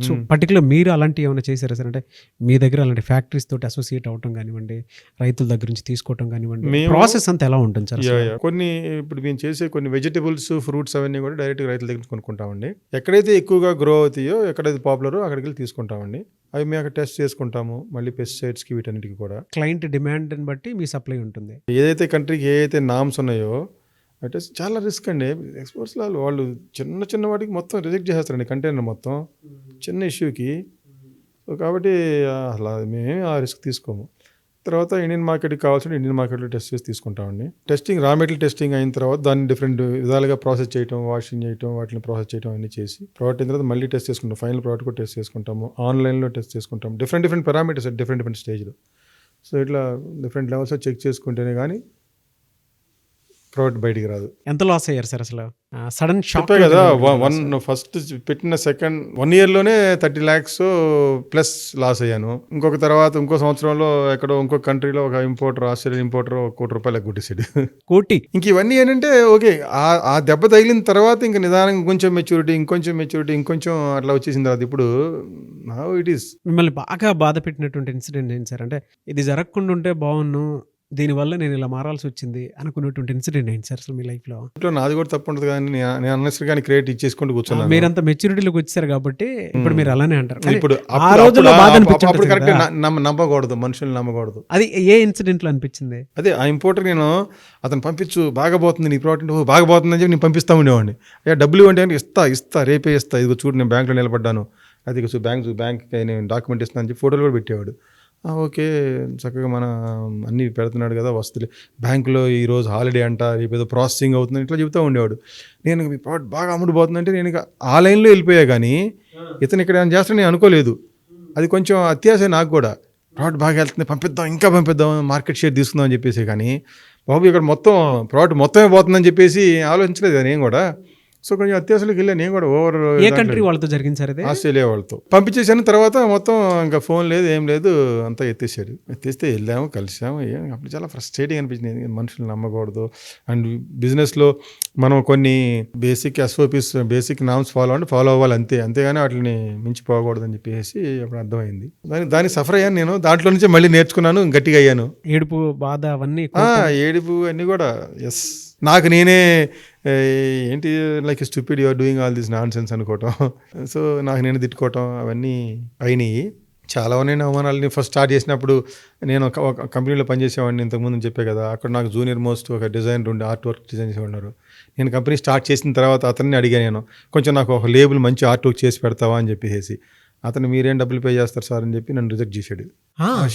సో పర్టికులర్ మీరు అలాంటివి ఏమైనా చేశారా సార్? అంటే మీ దగ్గర అలాంటి ఫ్యాక్టరీస్ తోటి అసోసియేట్ అవటం కానివ్వండి, రైతుల దగ్గర నుంచి తీసుకోవటం కానివ్వండి, ప్రాసెస్ అంతా ఎలా ఉంటుంది సార్? కొన్ని ఇప్పుడు మేము చేసే కొన్ని వెజిటబుల్స్, ఫ్రూట్స్ అవన్నీ కూడా డైరెక్ట్గా రైతుల దగ్గర కొనుక్కుంటామండి. ఎక్కడైతే ఎక్కువగా గ్రో అవుతాయో, ఎక్కడైతే పాపులరో అక్కడికి వెళ్ళి తీసుకుంటామండి. అవి మేము అక్కడ టెస్ట్ చేసుకుంటాము, మళ్ళీ పెస్టిసైడ్స్కి వీటన్నిటికి కూడా. క్లయింట్ డిమాండ్ని బట్టి మీ సప్లై ఉంటుంది. ఏదైతే కంట్రీకి ఏదైతే నామ్స్ ఉన్నాయో అంటే చాలా రిస్క్ అండి. ఎక్స్పోర్ట్స్లో వాళ్ళు చిన్న వాటికి మొత్తం రిజెక్ట్ చేసేస్తారండి కంటైనర్ మొత్తం, చిన్న ఇష్యూకి. సో కాబట్టి అలా మేమే ఆ రిస్క్ తీసుకోము. తర్వాత ఇండియన్ మార్కెట్కి కావాల్సిన ఇండియన్ మార్కెట్లో టెస్ట్ చేసి తీసుకుంటామండి. టెస్టింగ్, రా మెటీరియల్ టెస్టింగ్ అయిన తర్వాత దాన్ని డిఫరెంట్ విధాలుగా ప్రాసెస్ చేయటం, వాషింగ్ చేయటం, వాటిని ప్రాసెస్ చేయటం అన్నీ చేసి ప్రోడక్ట్ అయిన తర్వాత మళ్ళీ టెస్ట్ చేసుకుంటాం. ఫైనల్ ప్రోడక్ట్ కూడా టెస్ట్ చేసుకుంటాము, ఆన్లైన్లో టెస్ట్ చేసుకుంటాం. డిఫరెంట్ పారామీటర్స్ డిఫరెంట్ స్టేజ్లో. సో ఇట్లా డిఫరెంట్ లెవెల్స్లో చెక్ చేసుకుంటేనే కానీ ప్రోడక్ట్ బయటికి రాదు. ఎంత లాస్ అయ్యారు సార్ అసలు? సడన్ షాక్ కదా, ఫస్ట్ పెట్టిన 1 yearలోనే 30 lakhs ప్లస్ లాస్ అయ్యాను. ఇంకో సంవత్సరంలో ఎక్కడో ఇంకో కంట్రీలో ఒక ఇంపోర్టర్, ఆస్ట్రేలియన్ ఇంపోర్టర్ ₹1 కోటి కొట్టేసాడు. కోటి. ఇంక ఇవన్నీ ఏంటంటే ఓకే, ఆ దెబ్బ తగిలిన తర్వాత ఇంక నిదానంగా ఇంకొంచెం మెచ్యూరిటీ ఇంకొంచెం అట్లా వచ్చేసిన తర్వాత ఇప్పుడు నౌ ఇట్ ఈస్. మిమ్మల్ని బాగా బాధ పెట్టినటువంటి ఇన్సిడెంట్ ఏంటి సార్? అంటే ఇది జరగకుండా ఉంటే బాగున్ను, దీనివల్ల నేను ఇలా మారాల్సి వచ్చింది అనుకున్నటువంటి ఇన్సిడెంట్ ఏంటి సార్ అసలు మీ లైఫ్లో? నాది కూడా తప్పు ఉంటుంది కానీ నేను అన్నెసరి కానీ క్రియేట్ ఇచ్చేసుకుంటూ కూర్చున్నాను. మీరంతా మెచ్యూరిటీలోకి వచ్చారు కాబట్టి ఇప్పుడు మీరు అలానే అంటారు. ఇప్పుడు ఆ రోజుల్లో బాధ అప్పుడు కరెక్ట్ నమ్మకూడదు, మనుషుల్ని నమ్మకూడదు. అది ఏ ఇన్సిడెంట్లో అనిపించింది? అదే ఆ ఇంపోర్టర్, నేను అతను పంపించు, బాగా పోతుంది నీ ప్రోడక్ట్, బాగా పోతుందని చెప్పి నేను పంపిస్తా ఉండేవాడిని. అయ్యా డబ్బులు ఇవ్వండి, ఇస్తా రేపే ఇస్తా, ఇదిగో చూడు నేను బ్యాంక్లో నిలబడ్డాను, అది బ్యాంక్కి నేను డాక్యుమెంట్ ఇస్తాను అని చెప్పి ఫోటోలు కూడా పెట్టేవాడు. ఓకే, చక్కగా మన అన్నీ పెడుతున్నాడు కదా, వస్తువులు బ్యాంకులో ఈరోజు హాలిడే అంట, రేపు ఏదో ప్రాసెసింగ్ అవుతుందని ఇట్లా చెబుతూ ఉండేవాడు. నేను మీ ప్రోడక్ట్ బాగా అమ్ముడుపోతుందంటే నేను ఇక ఆ లైన్లో వెళ్ళిపోయా. కానీ ఇతను ఇక్కడ ఏమైనా చేస్తాను నేను అనుకోలేదు. అది కొంచెం అత్యాశ నాకు కూడా. ప్రోడక్ట్ బాగా వెళ్తుంది, పంపిద్దాం, మార్కెట్ షేర్ తీసుకుందాం అని చెప్పేసి. కానీ బాబు ఇక్కడ ప్రోడక్ట్ మొత్తమే పోతుందని చెప్పేసి ఆలోచించలేదు కదా నేను కూడా. సో కొంచెం అత్యాశలోకి వెళ్ళాను నేను కూడా. ఏ కంట్రీ వాళ్ళతో జరిగింది సార్ ఇది? ఆస్ట్రేలియా వాళ్ళతో పంపించేసాను. తర్వాత మొత్తం ఇంకా ఫోన్ లేదు, ఏం లేదు, అంతా ఎత్తేసాడు. ఎత్తేస్తే వెళ్ళాము, కలిసాము. అప్పుడు చాలా ఫ్రస్ట్రేటింగ్ అనిపించింది. మనుషులు నమ్మకూడదు. అండ్ బిజినెస్లో మనం కొన్ని basic SOPs, basic norms follow అవ్వాలి అంతే, అంతేగాని వాటిని మించిపోకూడదు అని చెప్పేసి అప్పుడు అర్థమైంది. దానికి సఫర్ అయ్యాను నేను. దాంట్లో నుంచి మళ్ళీ నేర్చుకున్నాను, గట్టిగా అయ్యాను. ఏడుపు, బాధ అవన్నీ, ఏడుపు అన్నీ కూడా. ఎస్, నాకు నేనే ఏంటి like stupid you're doing all this nonsense అనుకోవటం. సో నాకు నేను తిట్టుకోవటం అవన్నీ అయినాయి. చాలా ఉన్నాయి అవమానాలని. ఫస్ట్ స్టార్ట్ చేసినప్పుడు నేను ఒక కంపెనీలో పనిచేసేవాడిని, ఇంతకుముందు చెప్పే కదా. అక్కడ నాకు జూనియర్ మోస్ట్ ఒక డిజైనర్ ఉండి ఆర్ట్ వర్క్ డిజైన్ చేసేవాడు. నేను కంపెనీ స్టార్ట్ చేసిన తర్వాత అతన్ని అడిగాను, నేను కొంచెం నాకు ఒక లేబుల్ మంచి ఆర్ట్ వర్క్ చేసి పెడతావా అని చెప్పేసి. అతను మీరేం డబ్బులు పే చేస్తారు సార్ అని చెప్పి నన్ను రిజెక్ట్ చేశాడు.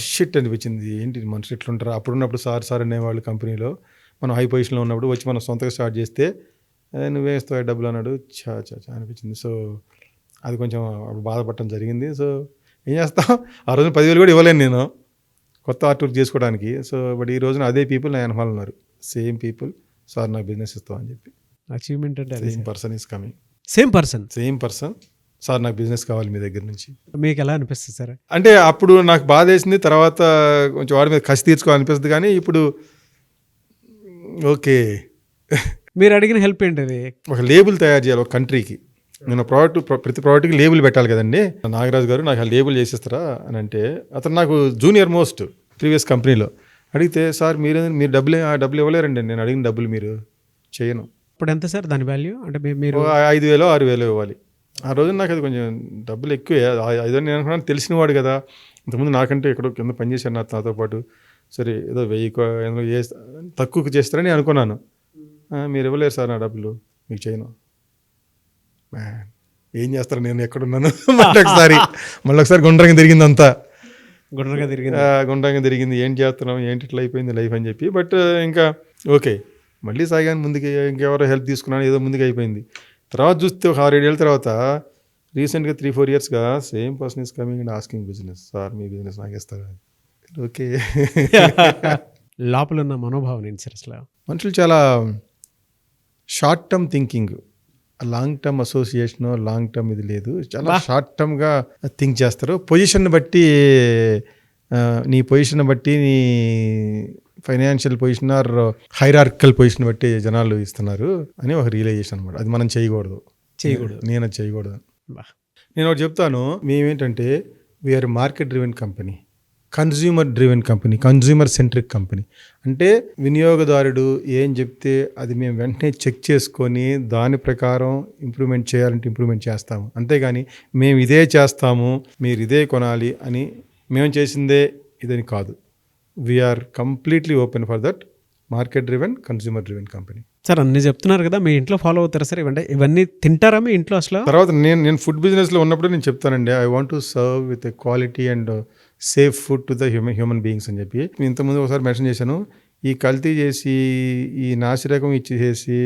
షిట్ అనిపించింది, ఏంటి మనుషులు ఎట్లుంటారు. అప్పుడున్నప్పుడు సార్ అనేవాళ్ళు కంపెనీలో. మనం హై పొజిషన్లో ఉన్నప్పుడు వచ్చి మనం సొంతగా స్టార్ట్ చేస్తే నువ్వే ఇస్తావు డబ్బులు అన్నాడు. చా అనిపించింది. సో అది కొంచెం బాధపడటం జరిగింది. సో ఏం చేస్తాం, ఆ రోజున 10,000 కూడా ఇవ్వలేను నేను కొత్త ఆర్ట్ వర్క్ చేసుకోవడానికి. సో బట్ ఈ రోజున అదే పీపుల్ నా వెనకాల ఉన్నారు, సేమ్ పీపుల్, సార్ నాకు బిజినెస్ ఇస్తాం అని చెప్పి. అచీవ్మెంట్ అంటే అదే. Same person is coming, same person, sir నాకు బిజినెస్ కావాలి మీ దగ్గర నుంచి. మీకు ఎలా అనిపిస్తుంది సార్? అంటే అప్పుడు నాకు బాధ వేసింది, తర్వాత కొంచెం వాడి మీద కసి తీర్చుకోవాలనిపిస్తుంది. కానీ ఇప్పుడు ఓకే, మీరు అడిగిన హెల్ప్ ఏంటి అది? ఒక లేబుల్ తయారు చేయాలి ఒక కంట్రీకి. నేను ప్రతి ప్రోడక్ట్కి లేబుల్ పెట్టాలి కదండి. నాగరాజు గారు నాకు ఆ లేబుల్ చేసేస్తారా అని అంటే, అతను నాకు జూనియర్ మోస్ట్ ప్రీవియస్ కంపెనీలో. అడిగితే సార్ మీరు డబ్బులు ఇవ్వలేరండి, నేను అడిగిన డబ్బులు మీరు చేయను. ఇప్పుడు ఎంత సార్ దాని వాల్యూ? అంటే మీరు 5,000 6,000 ఇవ్వాలి. ఆ రోజు నాకు అది కొంచెం డబ్బులు ఎక్కువే. 5,000 నేను అనుకున్నాను, తెలిసినవాడు కదా, ఇంతకుముందు నాకంటే ఎక్కడో కింద పనిచేశాను నాతో పాటు. సరే ఏదో 1,000 తక్కువకి చేస్తారని అనుకున్నాను. మీరు ఇవ్వలేరు సార్ నా డబ్బులు, మీకు చేయను. ఏం చేస్తారు, నేను ఎక్కడున్నాను. మళ్ళీ ఒకసారి గుండ్రంగా తిరిగింది అంతా, గుండ్రంగా తిరిగింది. ఏం చేస్తున్నాం, ఏంటి ఇట్లా అయిపోయింది లైఫ్ అని చెప్పి. బట్ ఇంకా ఓకే, మళ్ళీ సాగాను ముందుకి. ఇంకెవరో హెల్ప్ తీసుకున్నాను, ఏదో ముందుకు అయిపోయింది. తర్వాత చూస్తే ఒక 6-7 ఏళ్ళ తర్వాత రీసెంట్గా 3-4 ఇయర్స్గా same person is coming and asking business, sir me business నాకు ఇస్తారా? ఓకే. లోపల ఉన్న మనోభావం ఏంటి సార్ అసలు? మనుషులు చాలా short term thinking, long term association, long term ఇది లేదు. చాలా షార్ట్ టర్మ్గా థింక్ చేస్తారు. పొజిషన్ బట్టి, నీ పొజిషన్ బట్టి, నీ financial position or hierarchical position బట్టి జనాలు ఇస్తున్నారు అని ఒక రియలైజేషన్ అనమాట. అది మనం చేయకూడదు. నేను అది చేయకూడదు. నేను ఒకటి చెప్తాను, మేమేంటంటే we are market driven company, consumer driven company, consumer centric company. అంటే వినియోగదారుడు ఏం చెప్తే అది మేము వెంటనే చెక్ చేసుకొని దాని ప్రకారం ఇంప్రూవ్మెంట్ చేయాలంటే ఇంప్రూవ్మెంట్ చేస్తాము. అంతేగాని మేము ఇదే చేస్తాము, మీరు ఇదే కొనాలి అని మేము చేసిందే ఇదని కాదు. We are completely open for that market driven, consumer driven company. Sir అన్ని చెప్తున్నారు కదా, మీ ఇంట్లో ఫాలో అవుతారా సార్ ఇవన్నీ తింటారా మీ ఇంట్లో అసలు? తర్వాత నేను ఫుడ్ బిజినెస్లో ఉన్నప్పుడు నేను చెప్తానండి, I want to serve with a quality and safe food to the human beings అని చెప్పి. నేను ఇంతకుముందు ఒకసారి మెన్షన్ చేశాను, ఈ కల్తీ చేసి ఈ నాసిరకం ఇచ్చేసి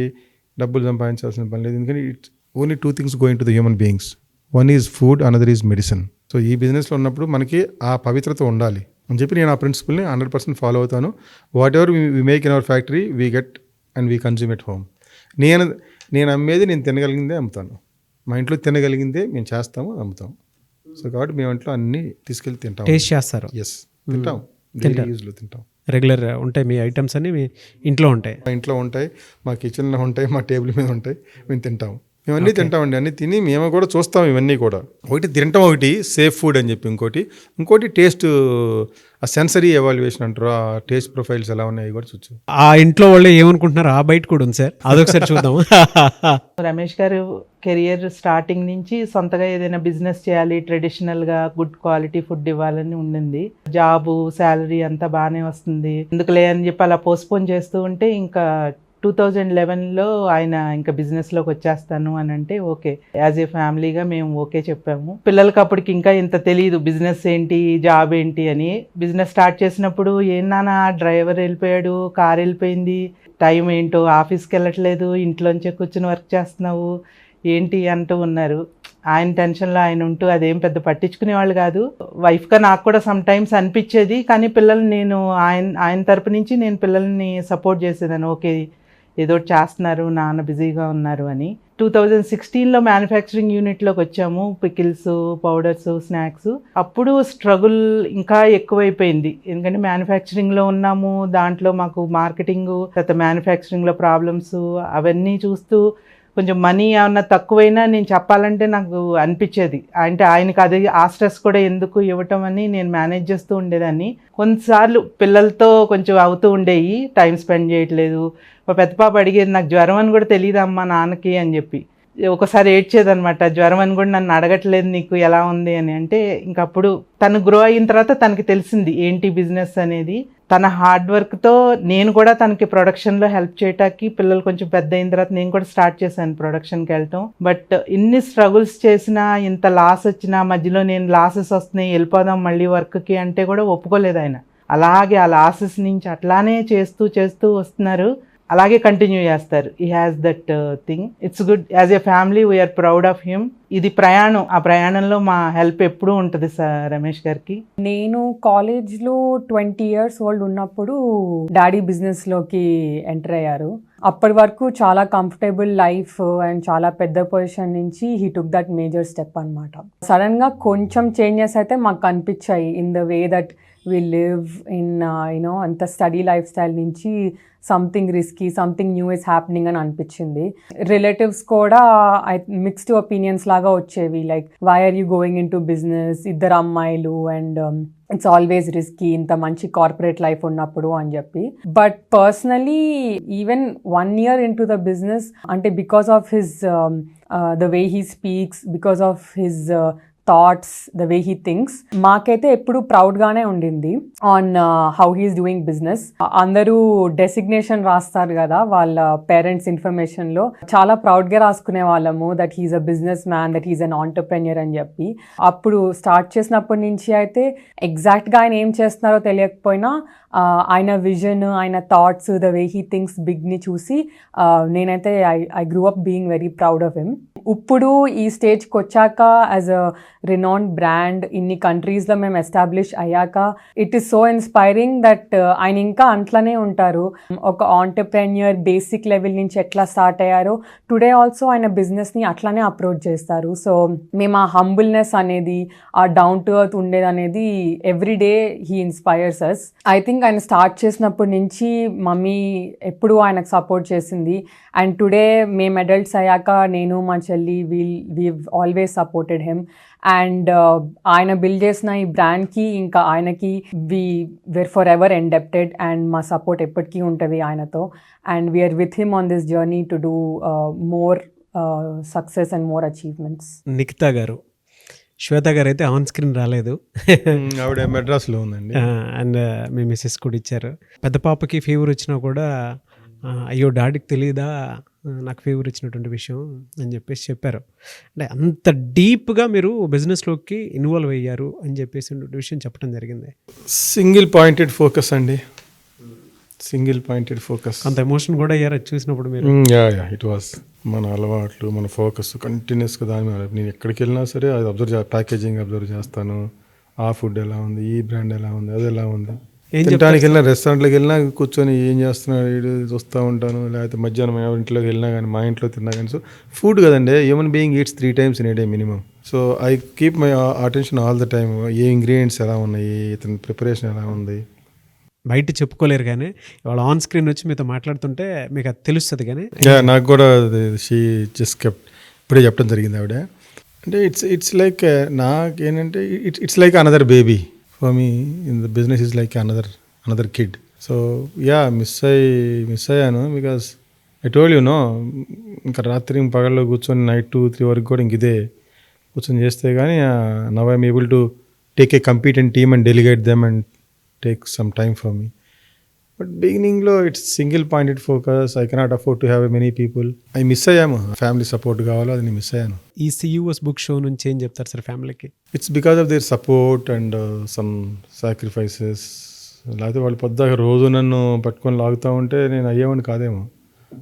డబ్బులు సంపాదించాల్సిన పని లేదు. ఎందుకంటే it's only 2 things going to the human beings, one is food, another is medicine. So ఈ బిజినెస్లో ఉన్నప్పుడు మనకి ఆ పవిత్రత ఉండాలి అని చెప్పి నేను ఆ ప్రిన్సిపల్ని 100% ఫాలో అవుతాను. Whatever we make in our factory we get and we consume at home. నేను అమ్మేది నేను తినగలిగిందే అమ్ముతాను, మా ఇంట్లో తినగలిగిందే మేము చేస్తాము, అమ్ముతాము. సో కాబట్టి మేము ఇంట్లో అన్ని తీసుకెళ్ళి తింటాం. టేస్ట్ చేస్తారు? ఎస్, తింటాం, డైలీ యూజ్లో తింటాం. రెగ్యులర్ ఉంటాయి మీ ఐటమ్స్ అన్ని మీ ఇంట్లో ఉంటాయి? మా ఇంట్లో ఉంటాయి, మా కిచెన్లో ఉంటాయి, మా టేబుల్ మీద ఉంటాయి, మేము తింటాం. మేము అన్నీ తింటామండి, అన్నీ తిని మేము కూడా చూస్తాం. ఇవన్నీ కూడా ఒకటి తింటాం, ఒకటి సేఫ్ ఫుడ్ అని చెప్పి, ఇంకోటి టేస్ట్, ఆ సెన్సరీ ఎవాల్యుయేషన్ అంటారు, ఆ టేస్ట్ ప్రొఫైల్స్ ఎలా ఉన్నాయి కూడా చూచ్చు. ఆ ఇంట్లో వాళ్ళు ఏమనుకుంటున్నారు ఆ బయట కూడా ఉంది సార్, అదొకసారి చూద్దాం. రమేష్ గారు కెరియర్ స్టార్టింగ్ నుంచి సొంతగా ఏదైనా బిజినెస్ చేయాలి, ట్రెడిషనల్గా గుడ్ క్వాలిటీ ఫుడ్ ఇవ్వాలని ఉండింది. జాబు, శాలరీ అంతా బాగానే వస్తుంది, ఎందుకులే అని చెప్పి అలా పోస్ట్పోన్ చేస్తూ ఉంటే ఇంకా 2011లో ఆయన ఇంకా బిజినెస్లోకి వచ్చేస్తాను అని అంటే ఓకే, యాజ్ ఏ ఫ్యామిలీగా మేము ఓకే చెప్పాము. పిల్లలకి అప్పటికి ఇంకా ఇంత తెలియదు బిజినెస్ ఏంటి, జాబ్ ఏంటి అని. బిజినెస్ స్టార్ట్ చేసినప్పుడు ఏం నాన్న డ్రైవర్ వెళ్ళిపోయాడు, కార్ వెళ్ళిపోయింది, టైం ఏంటో, ఆఫీస్కి వెళ్ళట్లేదు, ఇంట్లోంచే కూర్చుని వర్క్ చేస్తున్నావు ఏంటి అంటూ ఉన్నారు. ఆయన టెన్షన్లో ఆయన ఉంటూ అదేం పెద్ద పట్టించుకునేవాళ్ళు కాదు. వైఫ్గా నాకు కూడా సమ్ టైమ్స్ అనిపించేది, కానీ పిల్లల్ని నేను ఆయన తరపు నుంచి నేను పిల్లల్ని సపోర్ట్ చేసేదాన్ని. ఓకే ఏదో చేస్తున్నారు, నాన్న బిజీగా ఉన్నారు అని. 2016లో మ్యానుఫ్యాక్చరింగ్ యూనిట్లోకి వచ్చాము, పికిల్స్, పౌడర్స్, స్నాక్స్. అప్పుడు స్ట్రగుల్ ఇంకా ఎక్కువైపోయింది, ఎందుకంటే మ్యానుఫ్యాక్చరింగ్లో ఉన్నాము, దాంట్లో మాకు మార్కెటింగ్, తర్వాత మ్యానుఫ్యాక్చరింగ్లో ప్రాబ్లమ్స్ అవన్నీ చూస్తూ కొంచెం మనీ ఏమన్నా తక్కువైనా నేను చెప్పాలంటే నాకు అనిపించేది, అంటే ఆయనకి అది ఆ స్ట్రెస్ కూడా ఎందుకు ఇవ్వటం అని నేను మేనేజ్ చేస్తూ ఉండేదాన్ని. కొన్నిసార్లు పిల్లలతో కొంచెం అవుతూ ఉండేవి, టైం స్పెండ్ చేయట్లేదు. మా పెద్ద పాప అడిగేది, నాకు జ్వరం అని కూడా తెలియదు అమ్మా నాన్నకి అని చెప్పి. ఒకసారి ఏడ్చేదనమాట, జ్వరం అని కూడా నన్ను అడగట్లేదు నీకు ఎలా ఉంది అని. అంటే ఇంకప్పుడు తను గ్రో అయిన తర్వాత తనకి తెలిసింది ఏంటి బిజినెస్ అనేది. తన హార్డ్ వర్క్తో నేను కూడా తనకి ప్రొడక్షన్లో హెల్ప్ చేయటానికి, పిల్లలు కొంచెం పెద్ద అయిన తర్వాత నేను కూడా స్టార్ట్ చేశాను ప్రొడక్షన్కి వెళ్ళటం. బట్ ఇన్ని స్ట్రగుల్స్ చేసినా, ఇంత లాస్ వచ్చినా, మధ్యలో నేను లాసెస్ వస్తున్నాయి వెళ్ళిపోదాం మళ్ళీ వర్క్కి అంటే కూడా ఒప్పుకోలేదు ఆయన. అలాగే ఆ లాసెస్ నుంచి అట్లానే చేస్తూ వస్తున్నారు. అలాగే కంటిన్యూ చేస్తారు. He has that thing. It's good. As a family we are proud of him. ఇది ప్రయాణం, ఆ ప్రయాణంలో మా హెల్ప్ ఎప్పుడూ ఉంటుంది సార్ రమేష్ గారికి. నేను కాలేజ్లో 20 years ఓల్డ్ ఉన్నప్పుడు డాడీ బిజినెస్లోకి ఎంటర్ అయ్యారు. అప్పటి వరకు చాలా కంఫర్టబుల్ లైఫ్ అండ్ చాలా పెద్ద పొజిషన్ నుంచి he took that major step అనమాట. సడన్గా కొంచెం చేంజెస్ అయితే మాకు కనిపించాయి in the way that we live in అంత స్టడీ లైఫ్ స్టైల్ నుంచి something risky, something new is happening అని అనిపించింది. రిలేటివ్స్ కూడా మిక్స్డ్ ఒపీనియన్స్ లాగా వచ్చేవి, like why are you going in to business, ఇద్దరు అమ్మాయిలు అండ్ ఇట్స్ ఆల్వేస్ రిస్కీ ఇంత మంచి కార్పొరేట్ లైఫ్ ఉన్నప్పుడు అని చెప్పి. But personally even 1 year into the business, అంటే because of his the way he speaks, because of his thoughts, the way he thinks, మాకైతే ఎప్పుడు ప్రౌడ్గానే ఉండింది on how he's doing business. అందరూ డెసిగ్నేషన్ రాస్తారు కదా వాళ్ళ పేరెంట్స్ ఇన్ఫర్మేషన్లో, చాలా ప్రౌడ్గా రాసుకునే వాళ్ళము that he's a business man, that he's an entrepreneur అని చెప్పి. అప్పుడు స్టార్ట్ చేసినప్పటి నుంచి అయితే ఎగ్జాక్ట్గా ఆయన ఏం చేస్తున్నారో తెలియకపోయినా ఆయన విజన్, ఆయన thoughts, the way he thinks బిగ్ని చూసి నేనైతే I grew up being very proud of him. ఇప్పుడు ఈ స్టేజ్కి వచ్చాక యాజ్ అ రినౌండ్ బ్రాండ్ ఇన్ని కంట్రీస్లో మేము ఎస్టాబ్లిష్ అయ్యాక it is so inspiring that ఆయన ఇంకా అట్లనే ఉంటారు. ఒక ఆంటర్ప్రెన్యూర్ బేసిక్ లెవెల్ నుంచి ఎట్లా స్టార్ట్ అయ్యారో టుడే ఆల్సో ఆయన బిజినెస్ని అట్లానే అప్రోచ్ చేస్తారు. సో మేము ఆ హంబుల్నెస్ అనేది, ఆ డౌన్ టు ఎర్త్ ఉండేది అనేది every day he inspires us. I think ఆయన స్టార్ట్ చేసినప్పటి నుంచి మమ్మీ ఎప్పుడూ ఆయనకు సపోర్ట్ చేసింది. అండ్ టుడే మేము అడల్ట్స్ అయ్యాక నేను మా చెల్లి we've always supported him. And ఆయన బిల్డ్ చేసిన ఈ బ్రాండ్కి ఇంకా ఆయనకి we're forever indebted and మా సపోర్ట్ ఎప్పటికీ ఉంటుంది ఆయనతో. And we're with him on this journey to do more success and more achievements. Nikhita garu, Shweta గారు అయితే ఆన్ స్క్రీన్ రాలేదు, ఆవిడ మెడ్రాస్లో ఉందండి. అండ్ మీ మిస్సెస్ కూడా ఇచ్చారు. పెద్ద పాపకి ఫీవర్ వచ్చినా కూడా అయ్యో డాడీకి తెలియదా నాకు ఫీవర్ వచ్చినటువంటి విషయం అని చెప్పేసి చెప్పారు. అంటే అంత డీప్గా మీరు బిజినెస్లోకి ఇన్వాల్వ్ అయ్యారు అని చెప్పేసి విషయం చెప్పడం జరిగింది. సింగిల్ పాయింటెడ్ ఫోకస్ అండి, సింగిల్ పాయింటెడ్ ఫోకస్. అంత ఎమోషన్ కూడా అయ్యారు అది చూసినప్పుడు మీరు? It was. మన అలవాట్లు, మన ఫోకస్ కంటిన్యూస్గా దాని మీద. నేను ఎక్కడికి వెళ్ళినా సరే అది ప్యాకేజింగ్ అబ్జర్వ్ చేస్తాను. ఆ ఫుడ్ ఎలా ఉంది, ఈ బ్రాండ్ ఎలా ఉంది, అది ఎలా ఉంది. తినడానికి వెళ్ళినా, రెస్టారెంట్లోకి వెళ్ళినా కూర్చొని ఏం చేస్తున్నాడు వీడు చూస్తూ ఉంటాను. లేకపోతే మధ్యాహ్నం ఇంట్లోకి వెళ్ళినా కానీ, మా ఇంట్లో తిన్నా కానీ. సో ఫుడ్ కదండి, human being eats 3 times in a day minimum. So I keep my attention all the time. A ingredients ఎలా ఉన్నాయి, ఇతని ప్రిపరేషన్ ఎలా ఉంది. బయట చెప్పుకోలేరు కానీ ఇవాళ ఆన్ స్క్రీన్ వచ్చి మీతో మాట్లాడుతుంటే మీకు అది తెలుస్తుంది. కానీ నాకు కూడా షీ జస్ట్ కెప్ట్ ఇప్పుడే చెప్పడం జరిగింది ఆవిడ. అంటే ఇట్స్ లైక్ నాకేంటంటే it's like another baby for me in the business. Is like another kid. So miss అయ్యాను because I told you know, ఇంకా రాత్రి పగల్లో కూర్చొని నైట్ 2-3 వరకు కూడా ఇంక ఇదే కూర్చొని చేస్తే కానీ now I'm able to take a competent team and delegate them and take some time for me. But beginning lo it's single pointed focus. I cannot afford to have many people. I miss ayam family support kavalo adini miss ayanu. ఈ CUS బుక్ షో నుంచి ఏం చెప్తారు సార్ ఫ్యామిలీకి? It's because of their support and some sacrifices. లేకపోతే వాళ్ళు పొద్దుగా రోజు నన్ను పట్టుకొని లాగుతూ ఉంటే నేను అయ్యేవాడిని కాదేమో.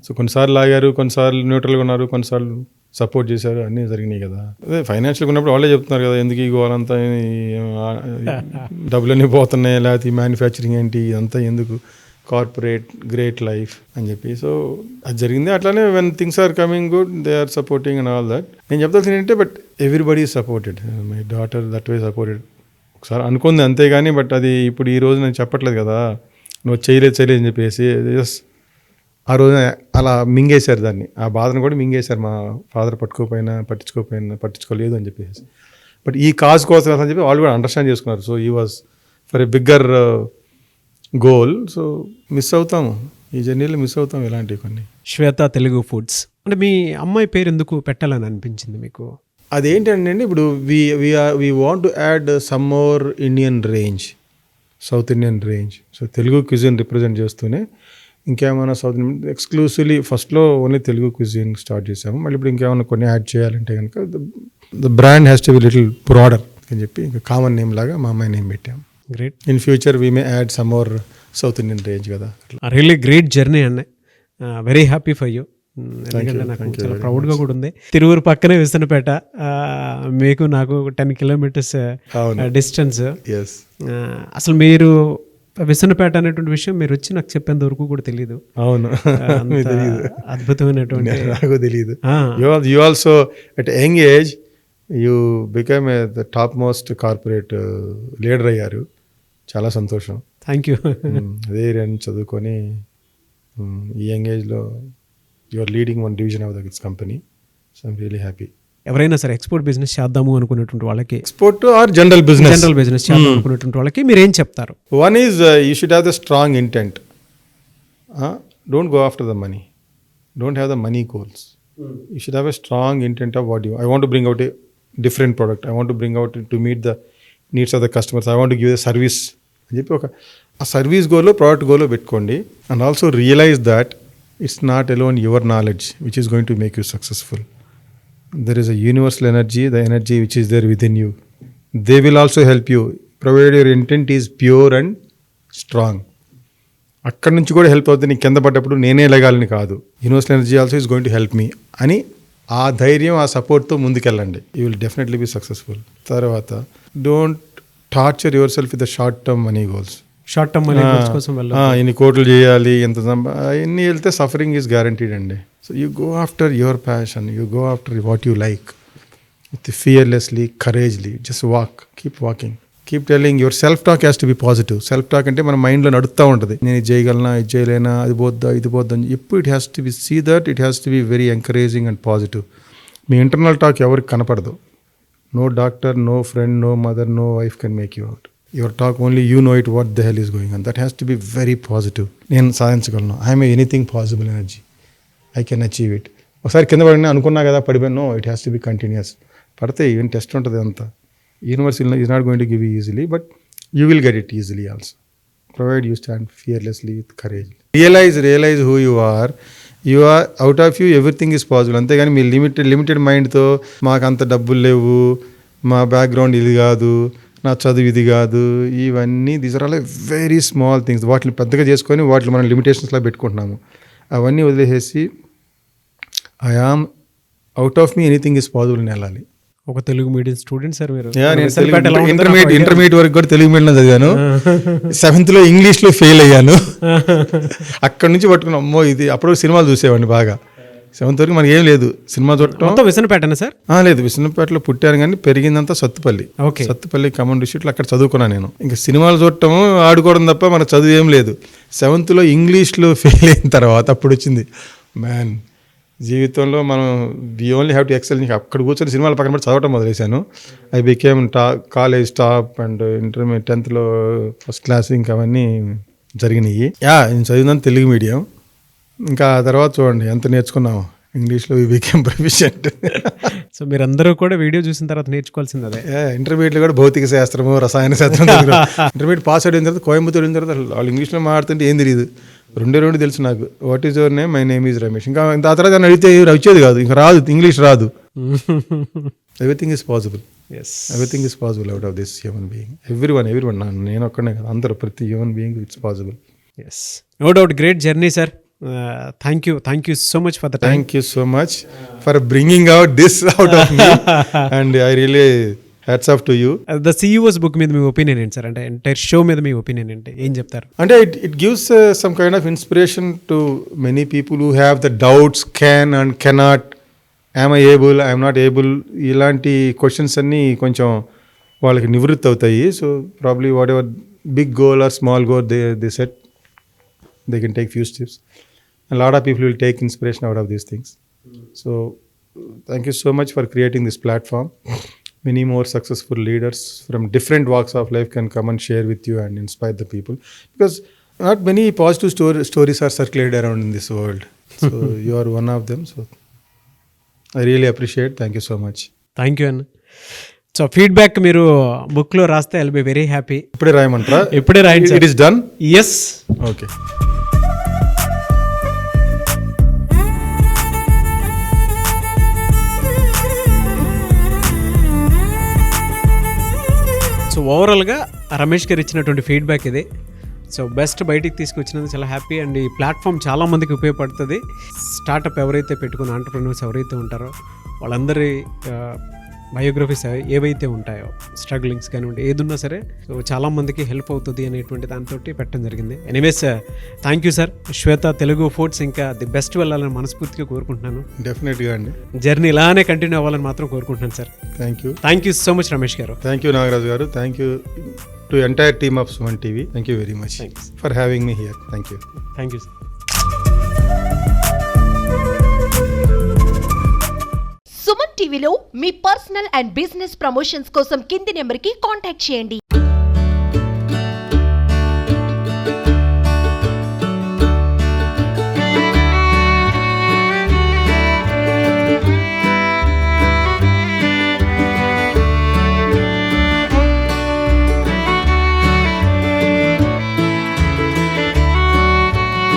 సో కొన్నిసార్లు లాగారు, కొన్నిసార్లు న్యూట్రల్గా ఉన్నారు, కొన్నిసార్లు సపోర్ట్ చేశారు, అన్నీ జరిగినాయి కదా. అదే ఫైనాన్షియల్గా ఉన్నప్పుడు వాళ్ళే చెప్తున్నారు కదా, ఎందుకు ఈ గోలంతా డబ్బులన్నీ పోతున్నాయి, లేకపోతే ఈ మ్యానుఫ్యాక్చరింగ్ ఏంటి, ఇదంతా ఎందుకు, కార్పొరేట్ గ్రేట్ లైఫ్ అని చెప్పి. సో అది జరిగింది. అట్లానే when things are coming good they are supporting and all that. నేను చెప్తాల్సింది ఏంటంటే but everybody is supported. My daughter that way supported. ఒకసారి అనుకుంది అంతేగాని బట్ అది ఇప్పుడు ఈ రోజు నేను చెప్పట్లేదు కదా, నువ్వు చేయలేదు అని చెప్పేసి. జస్ట్ ఆ రోజు అలా మింగేశారు దాన్ని, ఆ బాధను కూడా మింగేశారు. మా ఫాదర్ పట్టించుకోలేదు అని చెప్పేసి. బట్ ఈ కాజ్ కోసం అని చెప్పి వాళ్ళు కూడా అండర్స్టాండ్ చేసుకున్నారు. సో ఈ was for a bigger goal. So miss అవుతాము, ఈ జర్నీలో మిస్ అవుతాము ఇలాంటివి కొన్ని. శ్వేత తెలుగు ఫుడ్స్ అంటే మీ అమ్మాయి పేరు ఎందుకు పెట్టాలని అనిపించింది మీకు? అదేంటంటే ఇప్పుడు we want to add some more Indian range, south Indian range. So Telugu cuisine represent చేస్తూనే ఇంకేమైనా సౌత్ ఇండియన్ ఎక్స్క్లూసివ్లీ ఫస్ట్లో ఓన్లీ తెలుగు క్విజిన్ స్టార్ట్ చేసాము. మళ్ళీ ఇప్పుడు ఇంకేమైనా కొన్ని యాడ్ చేయాలంటే కనుక the brand has to be little broader అని చెప్పి ఇంకా కామన్ నేమ్ లాగా మా అమ్మాయి నేమ్ పెట్టాము. Great. In future we may add some more south Indian range కదా. రియల్లీ గ్రేట్ జర్నీ అండి. Very happy for you. ఎందుకంటే నాకు చాలా ప్రౌడ్గా కూడా ఉంది. తిరువురు పక్కనే విసనపేట, మీకు నాకు 10 kilometers డిస్టెన్స్. అసలు మీరు విసనపేట అనేటువంటి విషయం మీరు వచ్చి నాకు చెప్పేంత వరకు కూడా తెలియదు. అవును, అద్భుతమైనటువంటి నాకు తెలియదు. You also at young age you become the top most corporate leader అయ్యారు. చాలా సంతోషం. Thank you. అదే చదువుకొని ఈ యంగ్ ఏజ్లో you are leading one division of this company. So I'm really happy. ఎవరైనా సరే ఎక్స్పోర్ట్ బిజినెస్ చేద్దాము అనుకునేటువంటి వాళ్ళకి, ఎక్స్పోర్ట్ ఆర్ జనరల్ బిజినెస్ చేద్దాం అనుకునేటువంటి వాళ్ళకి మీరు ఏం చెప్తారు? One is you should have the strong intent. Don't go after the money, don't have the money goals. You should have a strong intent of what you I want to bring out a different product, I want to bring out to meet the needs of the customers, I want to give the service అని చెప్పి ఒక ఆ సర్వీస్ గోలో ప్రోడక్ట్ గోలో పెట్టుకోండి. And also realize that it's not alone your knowledge which is going to make you successful. There is a universal energy, the energy which is there within you. They will also help you, provided your intent is pure and strong. అక్కడి నుంచి కూడా హెల్ప్ అవుతుంది. నీకు కింద పడ్డప్పుడు నేనే లగాలని కాదు, universal energy also is going to help me అని ఆ ధైర్యం, ఆ సపోర్ట్తో ముందుకెళ్ళండి. You will definitely be successful. తర్వాత don't torture yourself with the short term money goals. Short term money goals కోసం ఇన్ని కోట్లు చేయాలి, ఎంత ఇన్ని వెళ్తే సఫరింగ్ ఈజ్ గ్యారంటీడ్ అండి. So you go after your passion, you go after what you like, fearlessly, courageously, just walk, keep walking, keep telling your self-talk has to be positive. Self-talk అంటే మన మైండ్లో నడుస్తూ ఉంటుంది, నేను ఇది చేయగలనా, ఇది చేయలేనా, అది పోద్దా, ఇది పోద్దా అని. ఎప్పుడు it has to be see that it has to be very encouraging and positive. మీ ఇంటర్నల్ టాక్ ఎవరికి కనపడదు. No doctor, no friend, no mother, no wife can make you out. Your talk only you know it what the hell is going on. That has to be very positive. నేను సాధించగలను, I'm anything possible energy, I can achieve it. ఒకసారి కింద పడినా అనుకున్నా కదా పడిపోయాను, it has to be continuous. పడితే ఈవెన్ టెస్ట్ ఉంటుంది అంతా. Universe is not going to give you easily, but you will get it easily also, provide you stand fearlessly with courage. Realize who you are out of you everything is possible. అంతేగాని మీ లిమిటెడ్ మైండ్తో మాకు అంత డబ్బులు లేవు, మా బ్యాక్గ్రౌండ్ ఇది కాదు, నా చదువు ఇది కాదు, ఇవన్నీ these are all very small things. వాటిని పెద్దగా చేసుకొని వాటిని మనం లిమిటేషన్స్లో పెట్టుకుంటున్నాము. అవన్నీ వదిలేసేసి I am out of me anything is possible అని వెళ్ళాలి. ఒక తెలుగు మీడియం స్టూడెంట్ సార్ మీరు. ఇంటర్మీడియట్ వరకు కూడా తెలుగు మీడియంలో చదివాను. 7th ఇంగ్లీష్లో ఫెయిల్ అయ్యాను. అక్కడ నుంచి పట్టుకున్నాం, అమ్మో ఇది. అప్పుడు సినిమాలు చూసేవాడిని బాగా. 7th వరకు మనకి ఏం లేదు, సినిమా చూడటం. విసనపేటనా సార్? లేదు, విసనపేటలో పుట్టాను కానీ పెరిగిందంతా సత్తుపల్లి. సత్తుపల్లి కమాండ్ డిస్ట్రిక్ట్లో అక్కడ చదువుకున్నాను నేను. ఇంకా సినిమాలు చూడటం, ఆడుకోవడం తప్ప మన చదువు ఏం లేదు. 7th ఇంగ్లీష్లో ఫెయిల్ అయిన తర్వాత అప్పుడు వచ్చింది, మ్యాన్ జీవితంలో మనం we only have to excel. నీకు అక్కడ కూర్చొని సినిమాలు పక్కన పెట్టి చదవటం మొదలేశాను. I became college top and intermediate 10th first class, ఇంకా అవన్నీ జరిగినాయి. నేను చదివిందని తెలుగు మీడియం. ఇంకా ఆ తర్వాత చూడండి ఎంత నేర్చుకున్నాము ఇంగ్లీష్లో. We became proficient. సో మీరందరూ కూడా వీడియో చూసిన తర్వాత నేర్చుకోవాల్సింది అదే. ఇంటర్మీడియట్లో కూడా భౌతిక శాస్త్రము, రసాయన శాస్త్రం ఇంటర్మీడియట్ పాస్ అయిన తర్వాత కోయంబత్తూర్ అయిన తర్వాత వాళ్ళు ఇంగ్లీష్లో మాట్లాడుతుంటే ఏం తెలియదు. 2 తెలుసు నాకు. What is your name? My name is Ramesh. ఇంకా ఆ తర్వాత నన్ను అడిగితే వచ్చేది కాదు, ఇంకా రాదు, ఇంగ్లీష్ రాదు. Everything is possible. Everything is possible out of this human being. Everyone నేను ఒక్కనే కదా, అందరూ, ప్రతి human being it's possible. Yes, no doubt. Great journey sir. Thank you so much for the time. Thank you so much for bringing out this out of me. And I really hats off to you. The CEO's book మీద మీ ఒపీనియన్ ఏంటి సార్? అంటే ఎంటైర్ షో మీద మీ ఒపీనియన్ ఏంటి, ఏం చెప్తారు? అంటే it gives some kind of inspiration to many people who have the doubts, can and cannot, am I able, I am not able, ఇలాంటి క్వశ్చన్స్ అన్నీ కొంచెం వాళ్ళకి నివృత్తి అవుతాయి. So probably whatever big goal or small goal they set, they can take few steps. A lot of people will take inspiration out of these things. So thank you so much for creating this platform. Many more successful leaders from different walks of life can come and share with you and inspire the people, because not many positive stories are circulated around in this world. So you are one of them. So I really appreciate. Thank you so much. Thank you అన్న. సో ఫీడ్బ్యాక్ మీరు బుక్లో రాస్తే ఐల్ బి వెరీ హ్యాపీ. ఇప్పుడే రాయమంటారా? ఇప్పుడే రాయండి. It is done? Yes. Okay. So ఓవరాల్గా రమేష్ గారు ఇచ్చినటువంటి ఫీడ్బ్యాక్ ఇది. సో బెస్ట్ బయటికి తీసుకొచ్చినందుకు చాలా హ్యాపీ. అండ్ ఈ ప్లాట్ఫామ్ చాలా మందికి ఉపయోగపడుతుంది. స్టార్టప్ ఎవరైతే పెట్టుకున్న ఆంటర్ప్రెన్యూర్స్ ఎవరైతే ఉంటారో వాళ్ళందరి బయోగ్రఫీస్ ఏవైతే ఉంటాయో, స్ట్రగ్లింగ్స్ కానివ్వండి, ఏదున్నా సరే సో చాలా మందికి హెల్ప్ అవుతుంది అనేటువంటి దాంతో పెట్టడం జరిగింది. Anyways thank you sir. Shweta Telugu foods ఇంకా ది బెస్ట్ వెళ్ళాలని మనస్ఫూర్తిగా కోరుకుంటున్నాను. డెఫినెట్గా అండి. జర్నీ ఇలానే కంటిన్యూ అవ్వాలని మాత్రం కోరుకుంటున్నాను sir. Thank you so much Ramesh గారు. థ్యాంక్ యూ నాగరాజు గారు. Thank you to entire team of Suman TV. Thank you very much for having me here. Thank you. Thank you sir. Suman టీవీలో మీ పర్సనల్ అండ్ బిజినెస్ ప్రమోషన్స్ కోసం కింది నెంబర్కి కాంటాక్ట్ చేయండి.